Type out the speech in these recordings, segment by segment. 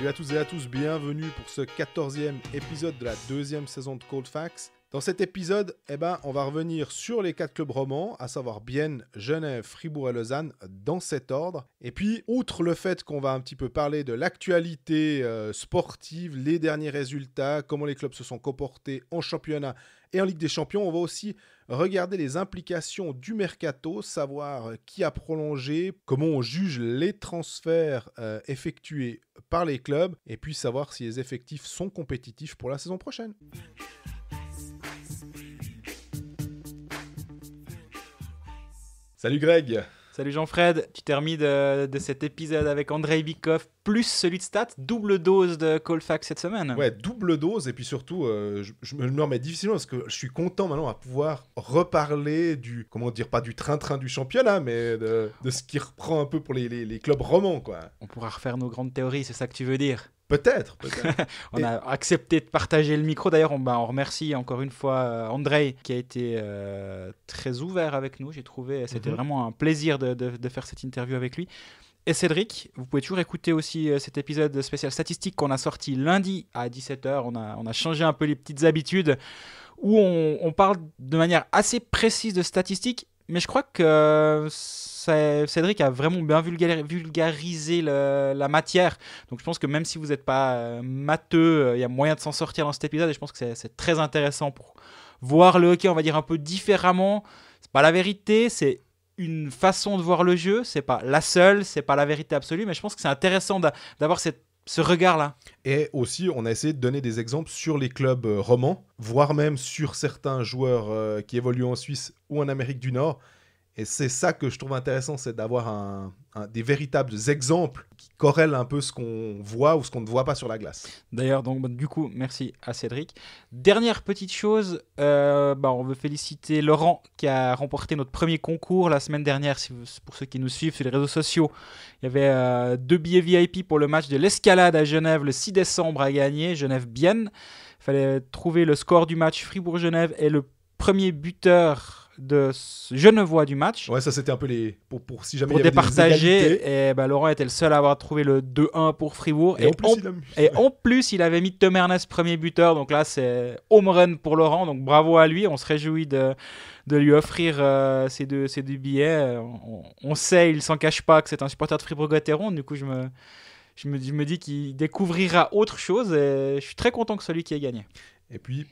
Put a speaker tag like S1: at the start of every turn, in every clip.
S1: Salut à toutes et à tous, bienvenue pour ce 14e épisode de la deuxième saison de Cold Facts. Dans cet épisode, on va revenir sur les 4 clubs romans, à savoir Bienne, Genève, Fribourg et Lausanne, dans cet ordre. Et puis, outre le fait qu'on va un petit peu parler de l'actualité sportive, les derniers résultats, comment les clubs se sont comportés en championnat et en Ligue des Champions, on va aussi regarder les implications du mercato, savoir qui a prolongé, comment on juge les transferts effectués par les clubs, et puis savoir si les effectifs sont compétitifs pour la saison prochaine. Salut Greg.
S2: Salut Jean-Fred, tu t'es remis de cet épisode avec Andrei Bikov plus celui de Stats, double dose de Cold Facts cette semaine.
S1: Ouais, double dose, et puis surtout, je me remets difficilement parce que je suis content maintenant à pouvoir reparler du, comment dire, pas du train-train du championnat, mais de ce qui reprend un peu pour les clubs romans, quoi.
S2: On pourra refaire nos grandes théories, c'est ça que tu veux dire?
S1: Peut-être.
S2: On a accepté de partager le micro. D'ailleurs, on remercie encore une fois Andrei qui a été très ouvert avec nous. J'ai trouvé, c'était vraiment un plaisir de faire cette interview avec lui. Et Cédric, vous pouvez toujours écouter aussi cet épisode spécial statistique qu'on a sorti lundi à 17h. On a changé un peu les petites habitudes où on parle de manière assez précise de statistiques. Mais je crois que Cédric a vraiment bien vulgarisé la matière. Donc je pense que même si vous n'êtes pas matheux, il y a moyen de s'en sortir dans cet épisode. Et je pense que c'est très intéressant pour voir le hockey, on va dire, un peu différemment. C'est pas la vérité, c'est une façon de voir le jeu. C'est pas la seule, c'est pas la vérité absolue. Mais je pense que c'est intéressant d'avoir ce regard-là.
S1: Et aussi, on a essayé de donner des exemples sur les clubs romans, voire même sur certains joueurs qui évoluent en Suisse ou en Amérique du Nord. Et c'est ça que je trouve intéressant, c'est d'avoir des véritables exemples qui corrèlent un peu ce qu'on voit ou ce qu'on ne voit pas sur la glace.
S2: D'ailleurs, donc, du coup, merci à Cédric. Dernière petite chose, on veut féliciter Laurent qui a remporté notre premier concours la semaine dernière. Pour ceux qui nous suivent sur les réseaux sociaux, il y avait 2 billets VIP pour le match de l'Escalade à Genève le 6 décembre à gagner, Genève-Bienne. Il fallait trouver le score du match Fribourg-Genève et le premier buteur de Genevois du match.
S1: Ouais, ça c'était un peu pour si jamais
S2: pour
S1: il y avait
S2: départager. Et Laurent était le seul à avoir trouvé le 2-1 pour Fribourg. En plus, il avait mis Tom Ernest premier buteur. Donc là, c'est home run pour Laurent. Donc bravo à lui. On se réjouit de lui offrir ces deux billets. On sait, il s'en cache pas, que c'est un supporter de Fribourg-Gotteron. Du coup, je me dis qu'il découvrira autre chose. Et je suis très content que celui qui ait gagné.
S1: Et puis,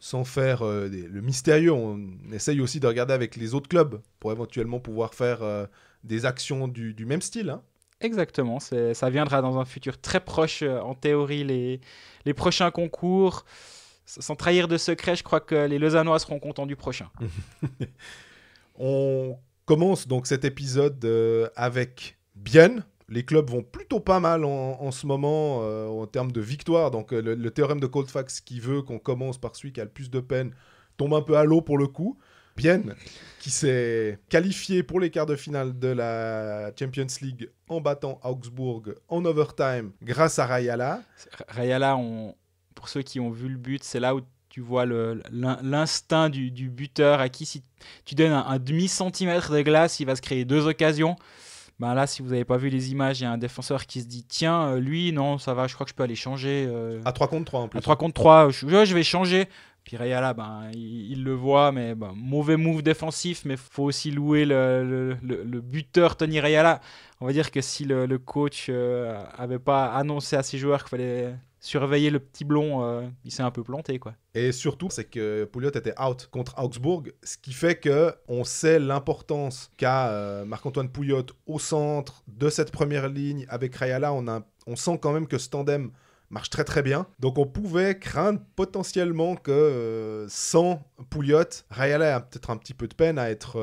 S1: sans faire le mystérieux, on essaye aussi de regarder avec les autres clubs pour éventuellement pouvoir faire des actions du même style. Hein.
S2: Exactement, ça viendra dans un futur très proche, en théorie, les prochains concours. Sans trahir de secret, je crois que les Lausannois seront contents du prochain.
S1: On commence donc cet épisode avec Bienne. Les clubs vont plutôt pas mal en ce moment en termes de victoire. Donc le théorème de Cold Facts qui veut qu'on commence par celui qui a le plus de peine tombe un peu à l'eau pour le coup. Bienne qui s'est qualifié pour les quarts de finale de la Champions League en battant Augsbourg en overtime grâce à Rayala.
S2: Rayala, pour ceux qui ont vu le but, c'est là où tu vois l'instinct du buteur à qui si tu donnes un demi-centimètre de glace, il va se créer 2 occasions. Là, si vous n'avez pas vu les images, il y a un défenseur qui se dit tiens, lui, non, ça va, je crois que je peux aller changer.
S1: À 3 contre 3 en plus.
S2: À 3 contre 3, je vais changer. Puis Rayala, il le voit, mais mauvais move défensif, mais il faut aussi louer le buteur Tony Rayala. On va dire que si le coach n'avait pas annoncé à ses joueurs qu'il fallait surveiller le petit blond, il s'est un peu planté, quoi.
S1: Et surtout, c'est que Pouliot était out contre Augsbourg, ce qui fait qu'on sait l'importance qu'a Marc-Antoine Pouliot au centre de cette première ligne. Avec Rayala, on sent quand même que ce tandem marche très très bien. Donc on pouvait craindre potentiellement que sans Pouliot, Rayala a peut-être un petit peu de peine à être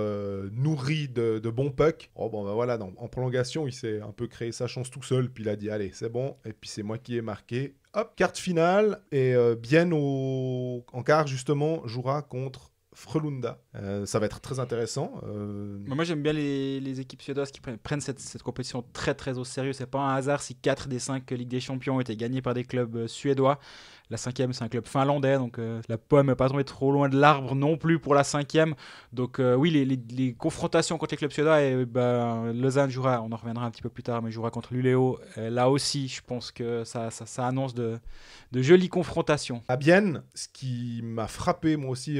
S1: nourri de bons pucks. Voilà, en prolongation, il s'est un peu créé sa chance tout seul, puis il a dit allez, c'est bon, et puis c'est moi qui ai marqué. Hop, quart finale, et Bienne en quart justement jouera contre Frölunda. Ça va être très intéressant.
S2: Moi j'aime bien les équipes suédoises qui prennent cette compétition très très au sérieux. C'est pas un hasard si 4 des 5 Ligues des Champions ont été gagnés par des clubs suédois. La 5e, c'est un club finlandais, donc la pomme n'est pas tombée trop loin de l'arbre non plus pour la 5e. Donc oui, les confrontations contre les clubs suédois, et Lausanne jouera, on en reviendra un petit peu plus tard, mais jouera contre Luleå. Là aussi, je pense que ça annonce de jolies confrontations.
S1: À Bienne, ce qui m'a frappé moi aussi,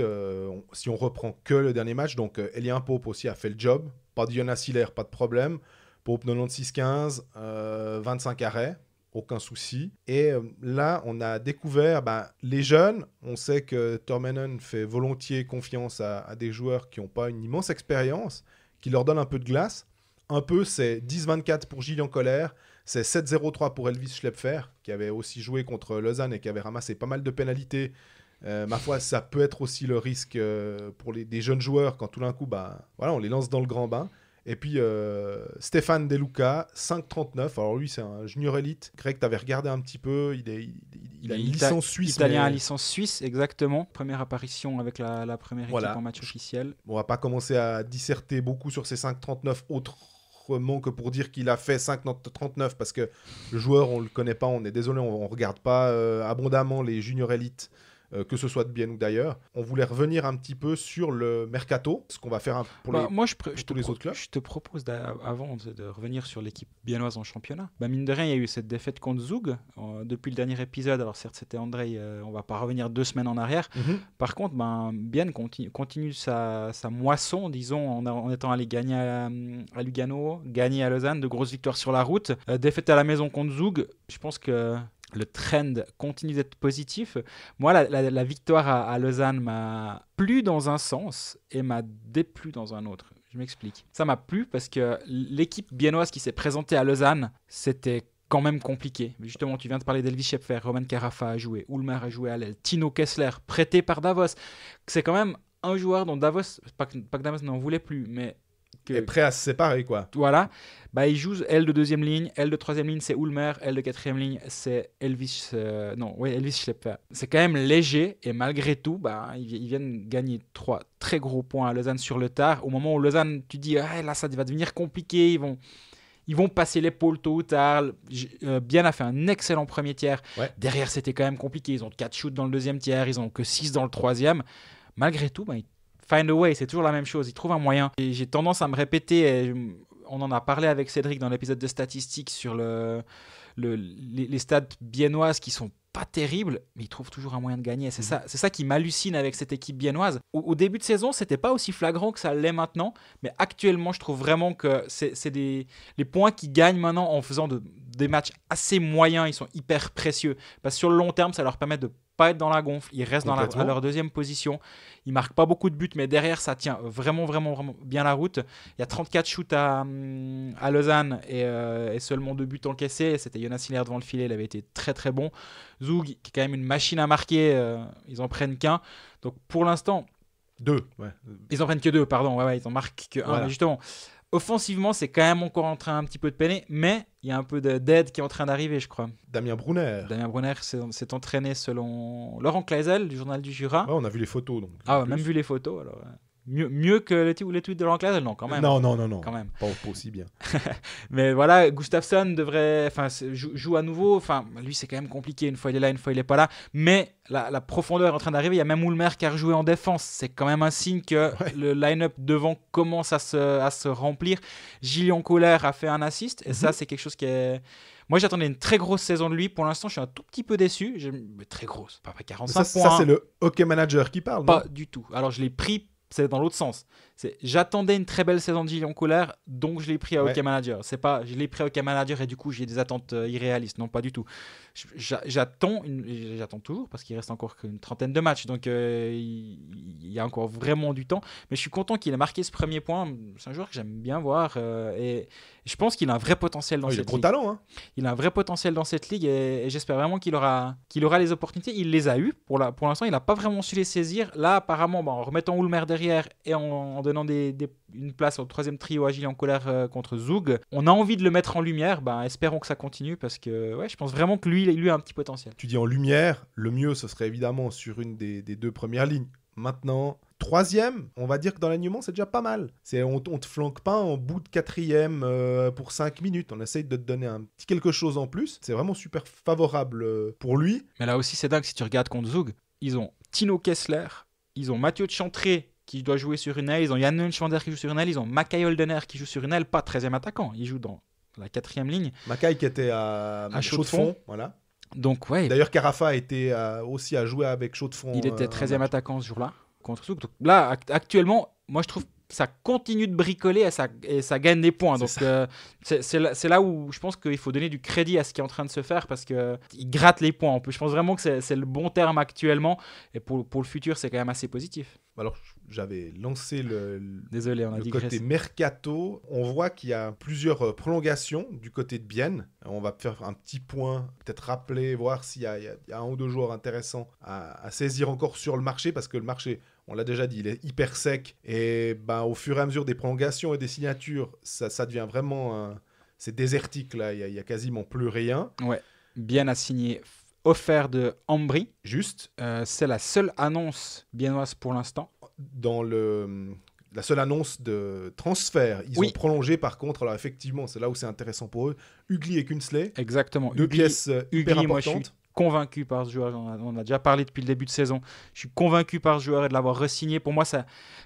S1: si on reprend que le dernier match, donc Elien Pope aussi a fait le job. Pas de Jonas Hiller, pas de problème. Pope 96-15, 25 arrêts, aucun souci. Et là, on a découvert les jeunes. On sait que Tormenon fait volontiers confiance à des joueurs qui n'ont pas une immense expérience, qui leur donnent un peu de glace. Un peu, c'est 10-24 pour Gillian Kohler, c'est 7-0-3 pour Elvis Schlepfer, qui avait aussi joué contre Lausanne et qui avait ramassé pas mal de pénalités. Ma foi, ça peut être aussi le risque pour des jeunes joueurs quand tout d'un coup, on les lance dans le grand bain. Et puis Stéphane Deluca, 5,39. Alors lui, c'est un junior élite. Greg, tu avais regardé un petit peu. Il a une licence suisse.
S2: Italien à licence suisse, exactement. Première apparition avec la première équipe en match officiel.
S1: On va pas commencer à disserter beaucoup sur ces 5,39 autrement que pour dire qu'il a fait 5,39 parce que le joueur, on le connaît pas. On est désolé, on regarde pas abondamment les juniors élites. Que ce soit de Bienne ou d'ailleurs. On voulait revenir un petit peu sur le mercato, ce qu'on va faire pour tous les autres clubs.
S2: Je te propose avant de revenir sur l'équipe biennoise en championnat. Mine de rien, il y a eu cette défaite contre Zug depuis le dernier épisode. Alors certes, c'était Andrei, on va pas revenir 2 semaines en arrière. Par contre, Bienne continue sa moisson, disons, en étant allé gagner à Lugano, gagner à Lausanne, de grosses victoires sur la route. Défaite à la maison contre Zug, je pense que le trend continue d'être positif. Moi, la victoire à Lausanne m'a plu dans un sens et m'a déplu dans un autre. Je m'explique. Ça m'a plu parce que l'équipe biennoise qui s'est présentée à Lausanne, c'était quand même compliqué. Justement, tu viens de parler d'Elvis Schepfer, Roman Carafa a joué, Ulmer a joué à l'aile, Tino Kessler, prêté par Davos. C'est quand même un joueur dont Davos, pas que Davos n'en voulait plus, mais
S1: est prêt à se séparer, quoi.
S2: Voilà. Il joue aile de deuxième ligne, aile de troisième ligne, c'est Ulmer, aile de quatrième ligne, c'est Elvis Schlepper. C'est quand même léger et malgré tout, ils viennent gagner 3 très gros points à Lausanne sur le tard. Au moment où Lausanne, tu dis, là, ça va devenir compliqué, ils vont passer l'épaule tôt ou tard. Bienne a fait un excellent premier tiers. Ouais. Derrière, c'était quand même compliqué. Ils ont 4 shoots dans le deuxième tiers, ils n'ont que 6 dans le troisième. Malgré tout, ils find a way, c'est toujours la même chose. Ils trouvent un moyen. Et j'ai tendance à me répéter, on en a parlé avec Cédric dans l'épisode de statistiques sur les stats biennoises qui sont pas terribles, mais ils trouvent toujours un moyen de gagner. C'est ça qui m'hallucine avec cette équipe biennoise. Au début de saison, c'était pas aussi flagrant que ça l'est maintenant, mais actuellement, je trouve vraiment que c'est les points qu'ils gagnent maintenant en faisant des matchs assez moyens, ils sont hyper précieux. Parce que sur le long terme, ça leur permet de pas être dans la gonfle, ils restent à leur deuxième position, ils marquent pas beaucoup de buts, mais derrière ça tient vraiment bien la route. Il y a 34 shoots à Lausanne et seulement 2 buts encaissés. C'était Jonas Hiller devant le filet, il avait été très très bon. Zug qui est quand même une machine à marquer, ils en prennent qu'un, donc pour l'instant
S1: 2, ouais.
S2: Ils en prennent que 2, pardon, ils en marquent que 1, voilà. Mais justement offensivement, c'est quand même encore en train un petit peu de peiner, mais il y a un peu d'aide qui est en train d'arriver, je crois.
S1: Damien Brunner
S2: s'est entraîné selon Laurent Kleisel du Journal du Jura.
S1: Ouais, on a vu les photos. Donc,
S2: même vu les photos, alors... Mieux que les tweets de Laurent Kleisel, non, quand même.
S1: Non.
S2: Quand même.
S1: Pas aussi bien.
S2: Mais voilà, Gustafsson joue à nouveau. Lui, c'est quand même compliqué. Une fois il est là, une fois il est pas là. Mais la profondeur est en train d'arriver. Il y a même Ulmer qui a rejoué en défense. C'est quand même un signe que le line-up devant commence à se remplir. Gillian Kohler a fait un assist. Et ça, c'est quelque chose qui est... Moi, j'attendais une très grosse saison de lui. Pour l'instant, je suis un tout petit peu déçu. Mais très grosse. Pas 45 points.
S1: Ça, c'est le hockey manager qui parle,
S2: pas du tout. Alors, je l'ai pris... C'est dans l'autre sens. J'attendais une très belle saison de Gillian Kohler, donc je l'ai pris à Hockey Manager. C'est pas, je l'ai pris à Hockey Manager et du coup j'ai des attentes irréalistes. Non, pas du tout. J'attends toujours parce qu'il reste encore qu'une trentaine de matchs, donc il y a encore vraiment du temps. Mais je suis content qu'il ait marqué ce premier point. C'est un joueur que j'aime bien voir et je pense qu'il a un vrai potentiel dans cette ligue.
S1: Il a gros talent, hein.
S2: Il a un vrai potentiel dans cette ligue et j'espère vraiment qu'il aura les opportunités. Il les a eues. Pour l'instant, il n'a pas vraiment su les saisir. Là, apparemment, en remettant Ulmer derrière et en donnant une place au troisième trio à Gillian Kohler contre Zug, on a envie de le mettre en lumière. Espérons que ça continue parce que je pense vraiment que lui a un petit potentiel.
S1: Tu dis en lumière, le mieux ce serait évidemment sur une des 2 premières lignes. Maintenant, troisième, on va dire que dans l'alignement, c'est déjà pas mal. On te flanque pas en bout de quatrième pour 5 minutes. On essaye de te donner un petit quelque chose en plus. C'est vraiment super favorable pour lui.
S2: Mais là aussi, c'est dingue. Si tu regardes contre Zug, ils ont Tino Kessler, ils ont Mathieu de Chantré qui doit jouer sur une aile, ils ont Jan Neuenschwander qui joue sur une aile, ils ont Mackay Holdener qui joue sur une aile, pas 13e attaquant. Il joue dans la 4e ligne.
S1: Mackay qui était à chaud de fond. Voilà.
S2: Donc, ouais.
S1: D'ailleurs, Carafa était aussi à jouer avec chaud de fond.
S2: Il était 13e attaquant ce jour-là contre Zug. Donc là, actuellement, moi je trouve ça continue de bricoler et ça gagne des points. Donc c'est là où je pense qu'il faut donner du crédit à ce qui est en train de se faire parce qu'il gratte les points. Je pense vraiment que c'est le bon terme actuellement. Et pour le futur, c'est quand même assez positif.
S1: Alors, j'avais lancé le côté mercato. On voit qu'il y a plusieurs prolongations du côté de Bienne. On va faire un petit point, peut-être rappeler, voir s'il y a un ou deux joueurs intéressants à saisir encore sur le marché parce que le marché, on l'a déjà dit, il est hyper sec. Et au fur et à mesure des prolongations et des signatures, ça devient vraiment... c'est désertique, là. Il y a quasiment plus rien.
S2: Ouais. Bienne a signé offert de Ambry.
S1: Juste.
S2: C'est la seule annonce biennoise pour l'instant.
S1: Dans la seule annonce de transfert, ils ont prolongé par contre. Alors effectivement, c'est là où c'est intéressant pour eux. Ugly et Künzle.
S2: Exactement.
S1: Deux pièces hyper importantes.
S2: Moi, je suis convaincu par ce joueur. On a déjà parlé depuis le début de saison. Je suis convaincu par ce joueur et de l'avoir re-signé. Pour moi,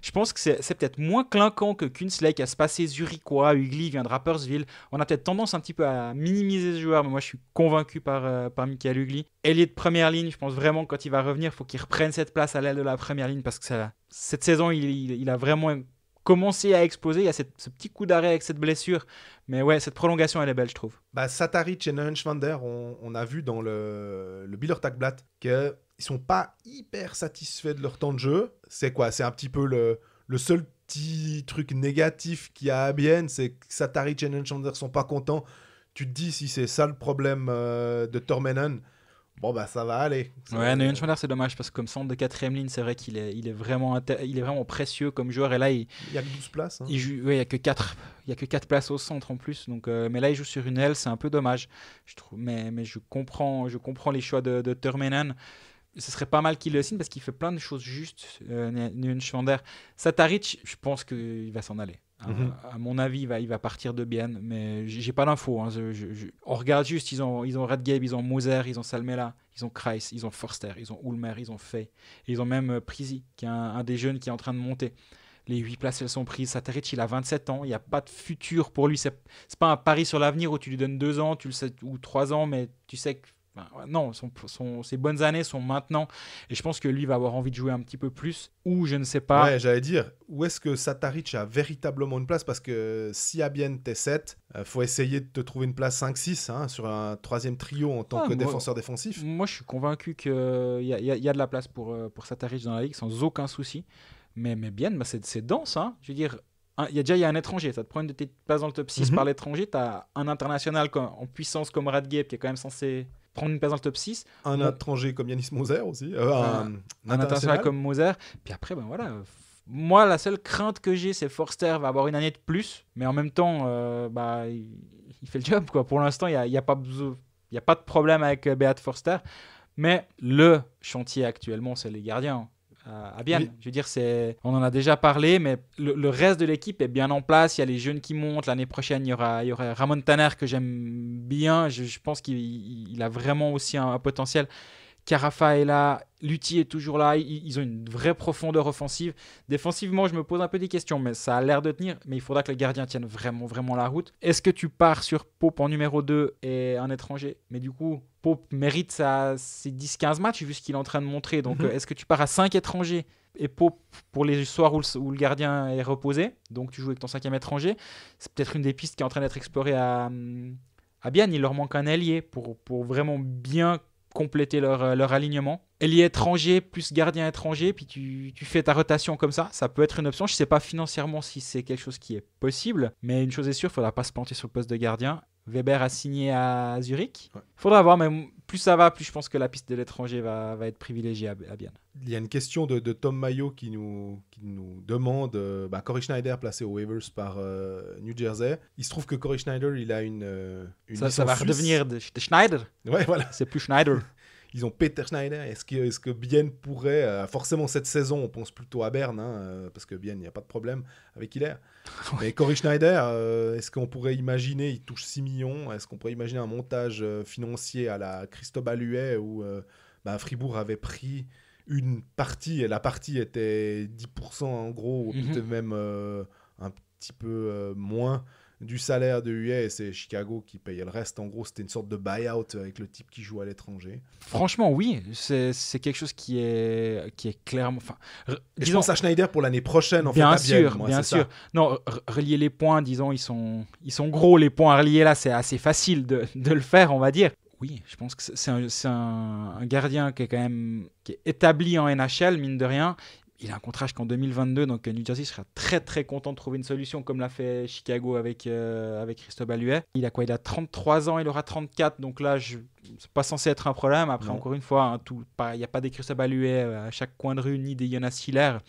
S2: je pense que c'est peut-être moins clinquant que Künzle qui a se passé zurichois. Ugly vient de Rapperswil. On a peut-être tendance un petit peu à minimiser ce joueur, mais moi je suis convaincu par Michael Ugly. Ailier de première ligne, je pense vraiment que quand il va revenir, il faut qu'il reprenne cette place à l'aile de la première ligne parce que cette saison, il a vraiment commencé à exploser. Il y a ce petit coup d'arrêt avec cette blessure. Mais ouais, cette prolongation, elle est belle, je trouve.
S1: Sataric et Neuenschwander, on a vu dans le Bieler Tagblatt qu'ils sont pas hyper satisfaits de leur temps de jeu. C'est quoi ? C'est un petit peu le seul petit truc négatif qu'il y a à Bienne, c'est que Sataric et Neuenschwander sont pas contents. Tu te dis si c'est ça le problème de Tormenon. Bon, ça va aller.
S2: Ouais, Neuenschwander, c'est dommage parce que comme centre de 4e ligne, c'est vrai qu'il est vraiment précieux comme joueur. Et là, il
S1: y a que 12 places. Hein.
S2: Il n'y a que 4 places au centre en plus. Donc, mais là, il joue sur une aile, c'est un peu dommage. Je trouve, mais je comprends les choix de Tormenon. Ce serait pas mal qu'il le signe parce qu'il fait plein de choses justes, Neuenschwander. Sataric, je pense qu'il va s'en aller. À mon avis, il va partir de Bienne, mais j'ai pas d'infos. Hein. On regarde juste, ils ont Radgeb, ils ont Moser, ils ont Salmela, ils ont Kreis, ils ont Forster, ils ont Ulmer, ils ont Fey. Et ils ont même Prisi, qui est un des jeunes qui est en train de monter. Les 8 places, elles sont prises. Sataric, il a 27 ans, il n'y a pas de futur pour lui. C'est pas un pari sur l'avenir où tu lui donnes 2 ans, tu le sais, ou 3 ans, mais tu sais que non, ses bonnes années sont maintenant. Et je pense que lui va avoir envie de jouer un petit peu plus. Ou je ne sais pas.
S1: Ouais, j'allais dire, où est-ce que Sataric a véritablement une place ? Parce que si à Bienne t'es 7, faut essayer de te trouver une place 5-6 sur un 3e trio en tant que défenseur défensif.
S2: Moi, je suis convaincu qu'il y a de la place pour Sataric dans la ligue sans aucun souci. Mais Bienne, c'est dense. Hein. Je veux dire, il y a un étranger. Ça te prend une de tes places dans le top 6 par l'étranger. Tu as un international en puissance comme Radgeb qui est quand même censé prendre une place dans le top 6.
S1: Un étranger comme Yanis Moser aussi.
S2: Un international comme Moser. Puis après, voilà. Moi, la seule crainte que j'ai, c'est Forster va avoir une année de plus. Mais en même temps, il fait le job. Quoi. Pour l'instant, il n'y a pas de problème avec Beat Forster. Mais le chantier actuellement, c'est les gardiens. À Bienne. Oui. Je veux dire, on en a déjà parlé, mais le reste de l'équipe est bien en place. Il y a les jeunes qui montent. L'année prochaine, il y aura Ramon Tanner que j'aime bien. Je pense qu'il a vraiment aussi un potentiel. Carafa est là, Lutti est toujours là. Ils ont une vraie profondeur offensive. Défensivement, je me pose un peu des questions, mais ça a l'air de tenir. Mais il faudra que les gardiens tiennent vraiment, vraiment la route. Est-ce que tu pars sur Pope en numéro 2 et un étranger ? Mais du coup, Pope mérite ses 10-15 matchs vu ce qu'il est en train de montrer. Donc, est-ce que tu pars à 5 étrangers et Pope pour les soirs où le gardien est reposé ? Donc, tu joues avec ton 5e étranger. C'est peut-être une des pistes qui est en train d'être explorée à Bienne. Il leur manque un ailier pour vraiment bien compléter leur alignement. Ailier étranger plus gardien étranger, puis tu fais ta rotation comme ça peut être une option. Je ne sais pas financièrement si c'est quelque chose qui est possible, mais une chose est sûre, il ne faudra pas se planter sur le poste de gardien. Weber a signé à Zurich. Il faudra voir, mais plus ça va, plus je pense que la piste de l'étranger va être privilégiée à Bienne.
S1: Il y a une question de Tom Mayo qui nous demande Corey Schneider placé aux waivers par New Jersey. Il se trouve que Corey Schneider, il a une
S2: ça va redevenir de Schneider.
S1: Ouais, voilà.
S2: C'est plus Schneider.
S1: Ils ont Peter Schneider. Est-ce que Bien pourrait... forcément, cette saison, on pense plutôt à Bern, parce que Bien, il n'y a pas de problème avec Hilaire. Mais Cory Schneider, est-ce qu'on pourrait imaginer, il touche 6 millions, est-ce qu'on pourrait imaginer un montage financier à la Cristobal Huet où Fribourg avait pris une partie, et la partie était 10% en gros, ou peut-être même un petit peu moins du salaire de Huet, et c'est Chicago qui payait le reste. En gros, c'était une sorte de buy-out avec le type qui joue à l'étranger.
S2: Franchement, oui, c'est quelque chose qui est clairement...
S1: Je pense à Schneider pour l'année prochaine, en
S2: bien
S1: fait.
S2: sûr,
S1: moi,
S2: bien sûr.
S1: Ça.
S2: Non, relier les points, disons, ils sont gros, les points à relier là, c'est assez facile de le faire, on va dire. Oui, je pense que c'est un gardien qui est établi en NHL, mine de rien. Il a un contrat jusqu'en 2022, donc New Jersey sera très très content de trouver une solution comme l'a fait Chicago avec Cristobal Huet. Il a 33 ans, il aura 34, donc là, c'est pas censé être un problème. Après, encore une fois, il n'y a pas des Cristobal Huet à chaque coin de rue, ni des Jonas Hiller.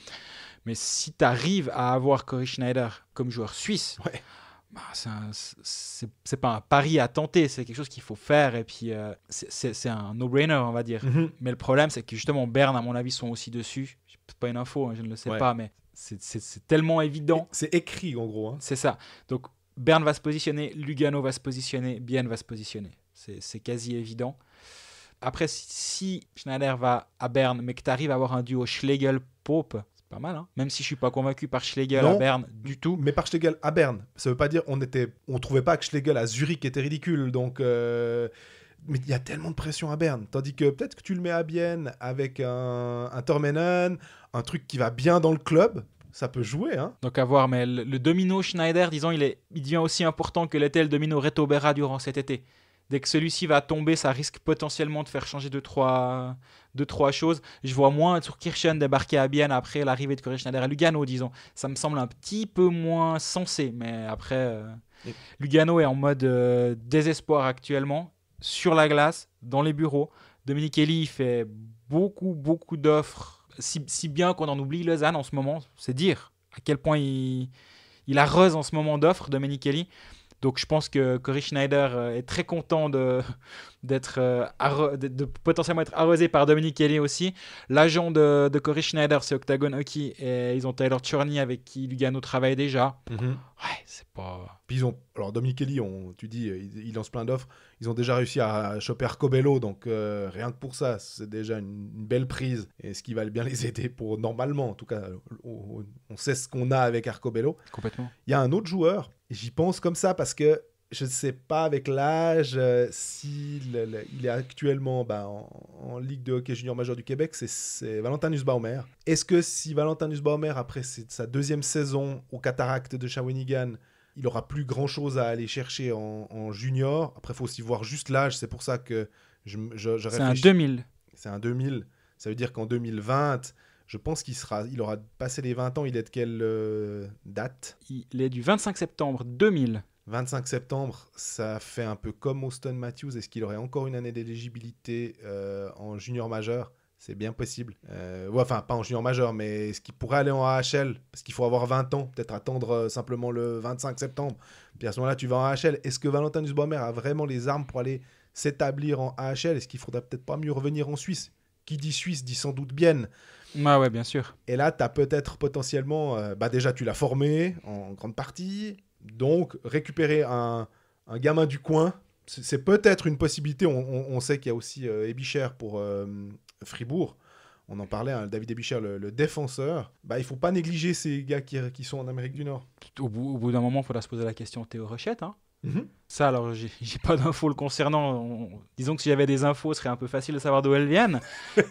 S2: Mais si tu arrives à avoir Cory Schneider comme joueur suisse, c'est pas un pari à tenter, c'est quelque chose qu'il faut faire, et puis c'est un no-brainer, on va dire. Mais le problème, c'est que justement Bern, à mon avis, sont aussi dessus. C'est pas une info, je ne le sais pas, mais c'est tellement évident.
S1: C'est écrit en gros.
S2: C'est ça. Donc Bern va se positionner, Lugano va se positionner, Bien va se positionner. C'est quasi évident. Après, si Schneider va à Bern, mais que tu arrives à avoir un duo Schlegel-Pope, pas mal, hein. Même si je suis pas convaincu par Schlegel à Berne du tout.
S1: Mais par Schlegel à Berne, ça veut pas dire on trouvait pas que Schlegel à Zurich était ridicule, donc mais il y a tellement de pression à Berne, tandis que peut-être que tu le mets à Bienne avec un Tormenon, un truc qui va bien dans le club, ça peut jouer, hein.
S2: Donc à voir, mais le domino Schneider, disons, il devient aussi important que l'était le domino Reto Berra durant cet été. Dès que celui-ci va tomber, ça risque potentiellement de faire changer deux, trois choses. Je vois moins sur Kirchen débarquer à Bienne après l'arrivée de Cory Schneider à Lugano, disons. Ça me semble un petit peu moins sensé. Mais après, Lugano est en mode désespoir actuellement, sur la glace, dans les bureaux. Dominique Elie fait beaucoup d'offres. Si bien qu'on en oublie Lausanne en ce moment, c'est dire à quel point il arrose en ce moment d'offres, Dominique Elie. Donc je pense que Cory Schneider est très content de potentiellement être arrosé par Dominique Elie aussi. L'agent de Cory Schneider, c'est Octagon Hockey, et ils ont Tyler Chorny avec qui Lugano travaille déjà. Ouais, c'est pas...
S1: Puis alors Dominique Elie, tu dis, il lance plein d'offres. Ils ont déjà réussi à choper Arcobello, donc rien que pour ça, c'est déjà une belle prise. Et ce qui va bien les aider pour, normalement, en tout cas, on sait ce qu'on a avec Arcobello.
S2: Complètement.
S1: Il y a un autre joueur, j'y pense comme ça parce que je ne sais pas avec l'âge s'il est actuellement en Ligue de hockey junior majeur du Québec, c'est Valentin Nussbaumer. Est-ce que si Valentin Nussbaumer, après sa deuxième saison au Cataracte de Shawinigan, il n'aura plus grand-chose à aller chercher en junior? Après, il faut aussi voir juste l'âge, c'est pour ça que je réfléchis.
S2: C'est un 2000.
S1: C'est un 2000, ça veut dire qu'en 2020... Je pense qu'il aura passé les 20 ans. Il est de quelle date?
S2: Il est du 25 septembre 2000.
S1: 25 septembre, ça fait un peu comme Auston Matthews. Est-ce qu'il aurait encore une année d'éligibilité en junior majeur? C'est bien possible. Enfin, pas en junior majeur, mais est-ce qu'il pourrait aller en AHL? Parce qu'il faut avoir 20 ans. Peut-être attendre simplement le 25 septembre. Puis à ce moment-là, tu vas en AHL. Est-ce que Valentin Nussbaumer a vraiment les armes pour aller s'établir en AHL? Est-ce qu'il faudrait peut-être pas mieux revenir en Suisse? Qui dit Suisse dit sans doute Bienne.
S2: Ouais, bien sûr.
S1: Et là, tu as peut-être potentiellement... déjà, tu l'as formé en grande partie. Donc, récupérer un gamin du coin, c'est peut-être une possibilité. On sait qu'il y a aussi Ebicher pour Fribourg. On en parlait, hein, David Ebicher, le défenseur. Il ne faut pas négliger ces gars qui sont en Amérique du Nord.
S2: Au bout d'un moment, il faudra se poser la question Théo Rochette, hein. Ça, alors, j'ai pas d'infos le concernant. Disons que si j'avais des infos, ce serait un peu facile de savoir d'où elles viennent,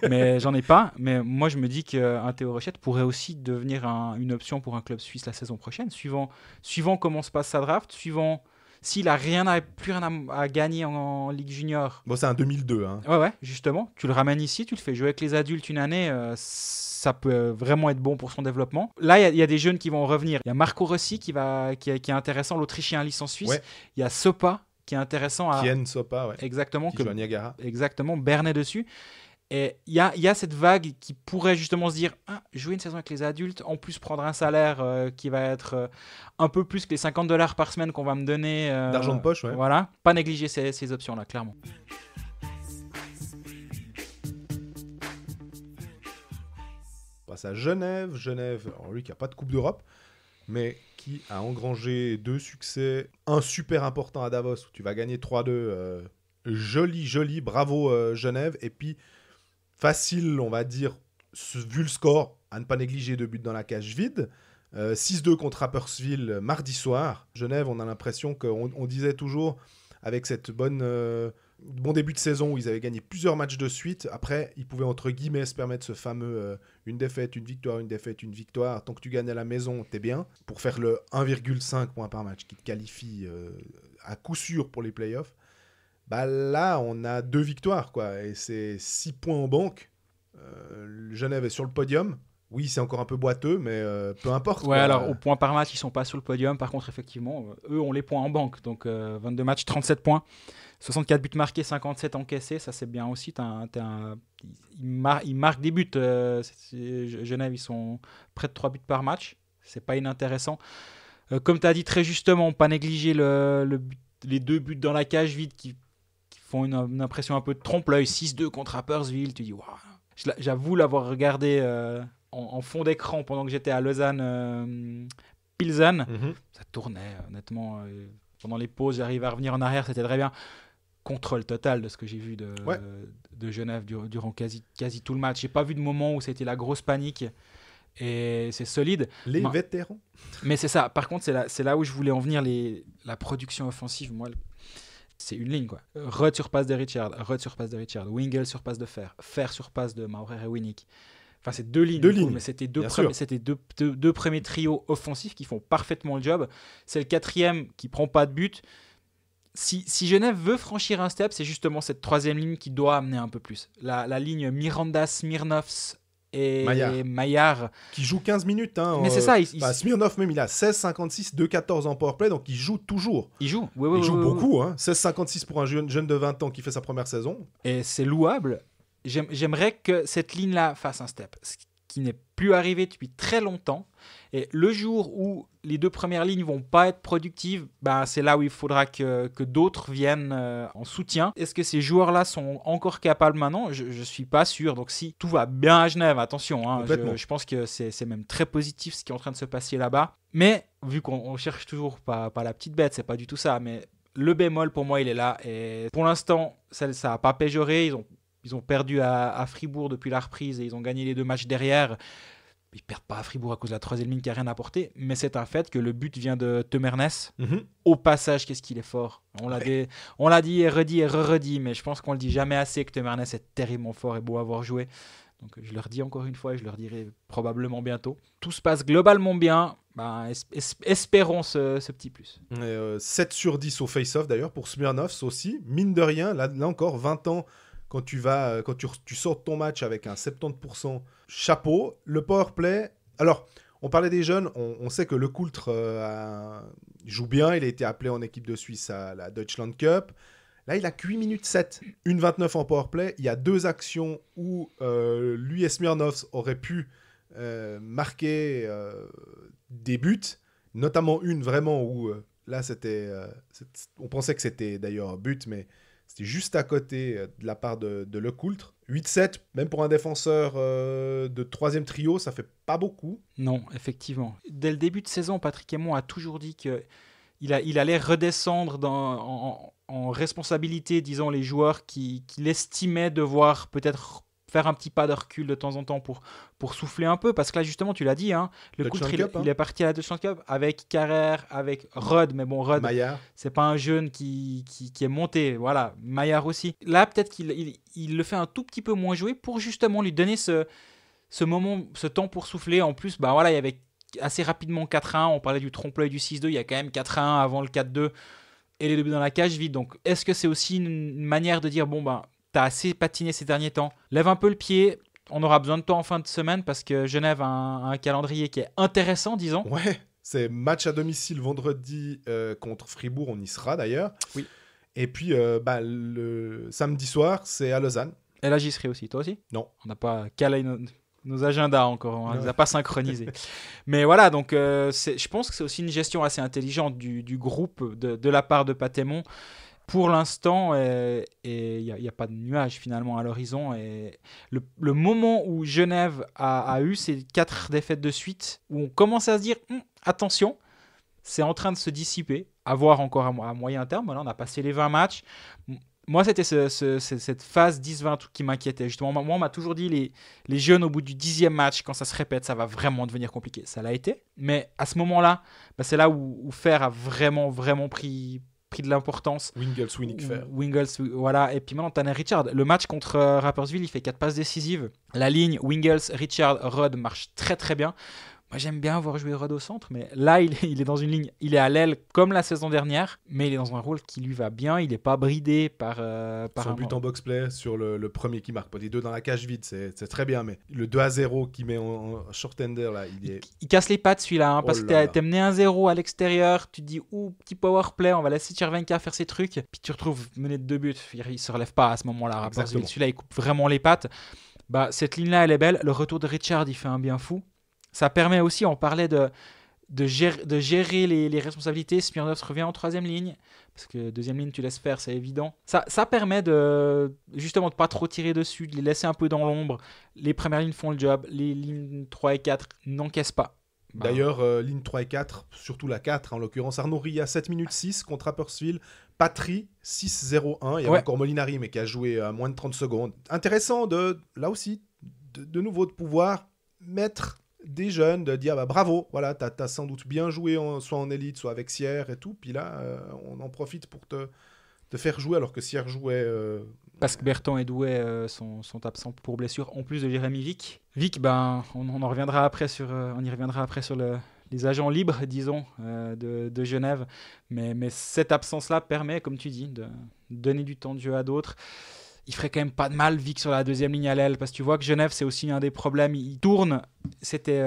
S2: mais j'en ai pas. Mais moi, je me dis qu'un Théo Rochette pourrait aussi devenir une option pour un club suisse la saison prochaine, suivant comment se passe sa draft, suivant s'il a plus rien à gagner en Ligue Junior.
S1: Bon, c'est un 2002. Hein.
S2: Ouais, justement. Tu le ramènes ici, tu le fais jouer avec les adultes une année, ça peut vraiment être bon pour son développement. Là, il y a des jeunes qui vont revenir. Il y a Marco Rossi qui est intéressant, l'Autrichien à licence suisse. Ouais. Il y a Sopa qui est intéressant.
S1: Kien Sopa, ouais.
S2: Exactement.
S1: Qui joue à Niagara.
S2: Exactement, Bernet dessus. Et il y a cette vague qui pourrait justement se dire jouer une saison avec les adultes, en plus prendre un salaire qui va être un peu plus que les $50 par semaine qu'on va me donner.
S1: D'argent de poche, ouais.
S2: Voilà. Pas négliger ces options-là, clairement.
S1: face à Genève. Genève, alors lui qui n'a pas de Coupe d'Europe, mais qui a engrangé 2 succès. Un super important à Davos, où tu vas gagner 3-2. Joli, bravo Genève. Et puis, facile, on va dire, vu le score, à ne pas négliger 2 buts dans la cage vide. 6-2 contre Rapperswil mardi soir. Genève, on a l'impression qu'on disait toujours, avec cette bon début de saison où ils avaient gagné plusieurs matchs de suite, après, ils pouvaient entre guillemets se permettre ce fameux une défaite, une victoire, une défaite, une victoire. Tant que tu gagnes à la maison, t'es bien. Pour faire le 1,5 points par match qui te qualifie à coup sûr pour les playoffs, bah là, on a 2 victoires, quoi. Et c'est 6 points en banque. Genève est sur le podium. Oui, c'est encore un peu boiteux, mais peu importe.
S2: Ouais, quoi. Alors au point par match, ils sont pas sur le podium. Par contre, effectivement, eux ont les points en banque. Donc 22 matchs, 37 points, 64 buts marqués, 57 encaissés. Ça, c'est bien aussi. Ils marquent des buts. Genève, ils sont près de 3 buts par match. C'est pas inintéressant. Comme tu as dit très justement, pas négliger les 2 buts dans la cage vide qui font une impression un peu de trompe-l'œil. 6-2 contre Rapperswil. Tu dis, waouh. J'avoue l'avoir regardé en fond d'écran pendant que j'étais à Lausanne Pilsen. Ça tournait honnêtement pendant les pauses, j'arrivais à revenir en arrière, c'était très bien. Contrôle total de ce que j'ai vu de Genève durant quasi tout le match. J'ai pas vu de moment où c'était la grosse panique et c'est solide.
S1: Les vétérans.
S2: Mais c'est ça, par contre c'est là où je voulais en venir, la production offensive, moi c'est une ligne quoi. Rudd sur passe de Richard, Wingel sur passe de Fer sur passe de Maurer et Winnick. Enfin, c'est 2 lignes. Mais c'était deux premiers trios offensifs qui font parfaitement le job. C'est le 4e qui prend pas de but. Si Genève veut franchir un step, c'est justement cette 3e ligne qui doit amener un peu plus. La ligne Miranda, Smirnovs et Maillard.
S1: Qui joue 15 minutes.
S2: Mais c'est ça.
S1: Smirnov même, il a 16,56, 2,14 en powerplay, donc il joue toujours.
S2: Il joue
S1: beaucoup. 16,56 pour un jeune de 20 ans qui fait sa première saison.
S2: Et c'est louable. J'aimerais que cette ligne-là fasse un step, ce qui n'est plus arrivé depuis très longtemps. Et le jour où les 2 premières lignes vont pas être productives, c'est là où il faudra que d'autres viennent en soutien. Est-ce que ces joueurs-là sont encore capables maintenant ? Je ne suis pas sûr. Donc si tout va bien à Genève, attention, je pense que c'est même très positif ce qui est en train de se passer là-bas. Mais vu qu'on cherche toujours pas la petite bête, c'est pas du tout ça. Mais le bémol pour moi, il est là. Et pour l'instant, ça n'a pas péjoré. Ils ont perdu à Fribourg depuis la reprise et ils ont gagné les 2 matchs derrière. Ils ne perdent pas à Fribourg à cause de la 3e ligne qui n'a rien apporté. Mais c'est un fait que le but vient de Temernes. Au passage, qu'est-ce qu'il est fort. On l'a dit et redit et re-redit, mais je pense qu'on ne le dit jamais assez que Temernes est terriblement fort et beau à avoir joué. Donc je le redis encore une fois et je le redirai probablement bientôt. Tout se passe globalement bien. Espérons ce petit plus.
S1: 7 sur 10 au face-off d'ailleurs pour Smirnovs aussi. Mine de rien, là encore, 20 ans... Quand tu sors de ton match avec un 70%, chapeau. Le powerplay, alors on parlait des jeunes, on sait que Le Coultre joue bien, il a été appelé en équipe de Suisse à la Deutschland Cup. Là, il a que 8 minutes 7, 1,29 en powerplay. Il y a 2 actions où lui et Smirnovs auraient pu marquer des buts, notamment une vraiment où là, on pensait que c'était d'ailleurs un but, mais... C'était juste à côté de la part de Le Coultre. 8-7, même pour un défenseur de 3e trio, ça fait pas beaucoup.
S2: Non, effectivement. Dès le début de saison, Patrick Aymon a toujours dit qu'il allait redescendre en responsabilité, disons, les joueurs qu'il estimait devoir peut-être faire un petit pas de recul de temps en temps pour souffler un peu, parce que là justement tu l'as dit, Le Coultre il est parti à la Deutschland Cup avec Carrère, avec Rudd, mais bon, Rudd c'est pas un jeune qui est monté, voilà, Maillard aussi. Là peut-être qu'il le fait un tout petit peu moins jouer pour justement lui donner ce moment, ce temps pour souffler. En plus, il y avait assez rapidement 4-1, on parlait du trompe-l'œil du 6-2, il y a quand même 4-1 avant le 4-2 et les 2 buts dans la cage vide. Donc est-ce que c'est aussi une manière de dire t'as assez patiné ces derniers temps, lève un peu le pied, on aura besoin de toi en fin de semaine parce que Genève a un calendrier qui est intéressant, disons.
S1: Ouais, c'est match à domicile vendredi contre Fribourg, on y sera d'ailleurs.
S2: Oui.
S1: Et puis le samedi soir, c'est à Lausanne.
S2: Et là, j'y serai aussi, toi aussi ?
S1: Non.
S2: On n'a pas calé nos agendas encore, on ne les a pas synchronisés. Mais voilà, donc je pense que c'est aussi une gestion assez intelligente du groupe de la part de Patémon. pour l'instant, il n'y a pas de nuage finalement à l'horizon. Et le moment où Genève a eu ces 4 défaites de suite, où on commence à se dire attention, c'est en train de se dissiper, à voir encore à moyen terme. Là, on a passé les 20 matchs. Moi, c'était cette phase 10-20 qui m'inquiétait. Justement, moi, on m'a toujours dit les jeunes, au bout du 10e match, quand ça se répète, ça va vraiment devenir compliqué. Ça l'a été. Mais à ce moment-là, c'est là où Fer a vraiment, vraiment pris de l'importance.
S1: Wingles,
S2: voilà. Et puis maintenant, Tanner Richard. Le match contre Rapperswil, il fait 4 passes décisives. La ligne Wingles, Richard, Rod marche très, très bien. Moi, j'aime bien voir jouer Rod au centre, mais là, il est dans une ligne, il est à l'aile comme la saison dernière, mais il est dans un rôle qui lui va bien, il n'est pas bridé par
S1: son but en box-play sur le premier qui marque. Les 2 dans la cage vide, c'est très bien, mais le 2-0 qu'il met en short-ender, là,
S2: il casse les pattes celui-là, parce que t'es mené 1-0 à l'extérieur, tu te dis, petit power play, on va laisser Chervenka faire ses trucs, puis tu retrouves mené de 2 buts, il se relève pas à ce moment-là. Celui-là, il coupe vraiment les pattes. Cette ligne-là, elle est belle. Le retour de Richard, il fait un bien fou. Ça permet aussi, on parlait de gérer les responsabilités. Smirnov revient en 3e ligne, parce que 2e ligne, tu laisses faire, c'est évident. Ça permet justement de ne pas trop tirer dessus, de les laisser un peu dans l'ombre. Les premières lignes font le job, les lignes 3 et 4 n'encaissent pas.
S1: D'ailleurs, ligne 3 et 4, surtout la 4, en l'occurrence, Arnaud Ria, 7 minutes 6 contre Rapperswil. Patry, 6-0-1. Il y avait encore Molinari, mais qui a joué à moins de 30 secondes. Intéressant, là aussi, de nouveau, de pouvoir mettre des jeunes, de dire bravo, voilà, t'as sans doute bien joué soit en élite, soit avec Sierre et tout, puis là on en profite pour te faire jouer, alors que Sierre jouait
S2: parce que Berton et Douai sont absents pour blessure, en plus de Jérémy Vic. Vic, on y reviendra après sur les agents libres, disons, de Genève, mais cette absence-là permet, comme tu dis, de donner du temps de jeu à d'autres. Il ferait quand même pas de mal, Vic, sur la 2e ligne à l'aile, parce que tu vois que Genève, c'est aussi un des problèmes. Il tourne. C'était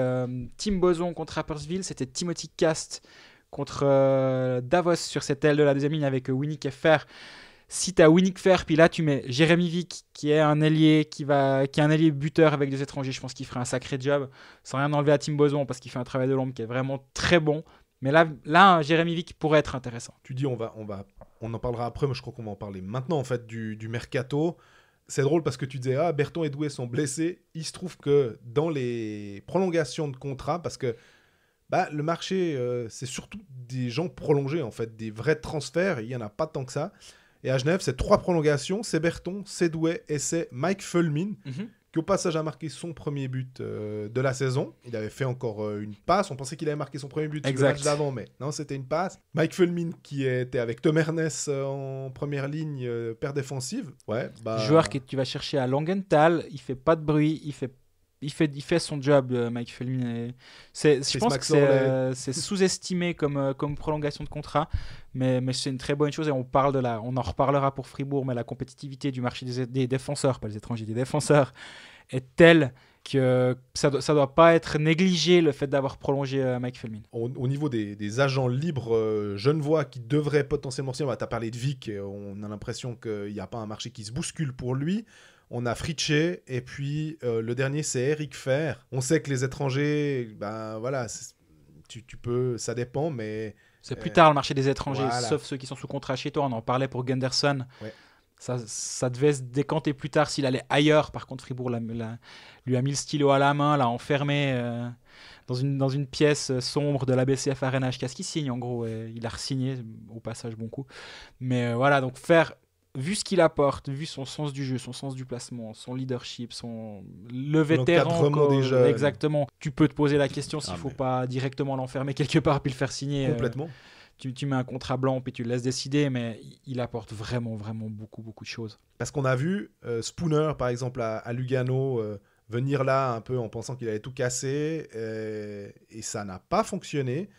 S2: Tim Boson contre Rapperswil, c'était Timothy Cast contre Davos sur cette aile de la 2e ligne avec Winnie Keffer. Si tu as Winnie Keffer, puis là tu mets Jérémy Vic, qui est un ailier qui est un ailier buteur avec 2 étrangers, je pense qu'il ferait un sacré job, sans rien enlever à Tim Boson, parce qu'il fait un travail de l'ombre qui est vraiment très bon. Mais là Jérémy Vic pourrait être intéressant.
S1: Tu dis on en parlera après, mais je crois qu'on va en parler maintenant en fait du mercato. C'est drôle parce que tu disais Berton et Douai sont blessés. Il se trouve que dans les prolongations de contrat, parce que le marché c'est surtout des gens prolongés en fait, des vrais transferts. Il y en a pas tant que ça. Et à Genève, c'est 3 prolongations. C'est Berton, c'est Douai et c'est Mike Fulmin. Qui au passage a marqué son premier but de la saison. Il avait fait encore une passe. On pensait qu'il avait marqué son premier but le match d'avant, mais non, c'était une passe. Mike Fulmin qui était avec Tom Ernest en première ligne, paire défensive.
S2: Joueur que tu vas chercher à Langenthal, il fait pas de bruit, il fait son job, Mike Fulmin. Je pense que c'est sous-estimé comme prolongation de contrat, mais c'est une très bonne chose et on en reparlera pour Fribourg, mais la compétitivité du marché des défenseurs, pas les étrangers, des défenseurs, est telle que ça doit pas être négligé, le fait d'avoir prolongé Mike Fulmin.
S1: Au niveau des agents libres genevois qui devraient potentiellement signer, tu as parlé de Vic, on a l'impression qu'il n'y a pas un marché qui se bouscule pour lui. On a Fritché, et puis le dernier, c'est Eric Fer. On sait que les étrangers, voilà, tu peux, ça dépend, mais...
S2: C'est plus tard le marché des étrangers, voilà. Sauf ceux qui sont sous contrat chez toi. On en parlait pour Gunderson. Ouais. Ça devait se décanter plus tard s'il allait ailleurs. Par contre, Fribourg lui a mis le stylo à la main, l'a enfermé dans une pièce sombre de la BCF Arena jusqu'à ce qu'il signe, en gros. Il a re-signé, au passage, bon coup. Mais voilà, donc Fer... Vu ce qu'il apporte, vu son sens du jeu, son sens du placement, son leadership, le vétéran, exactement. Tu peux te poser la question s'il ne faut pas directement l'enfermer quelque part puis le faire signer.
S1: Complètement.
S2: Tu mets un contrat blanc puis tu le laisses décider, mais il apporte vraiment, vraiment beaucoup, beaucoup de choses.
S1: Parce qu'on a vu Spooner, par exemple, à Lugano, venir là un peu en pensant qu'il allait tout casser, et ça n'a pas fonctionné.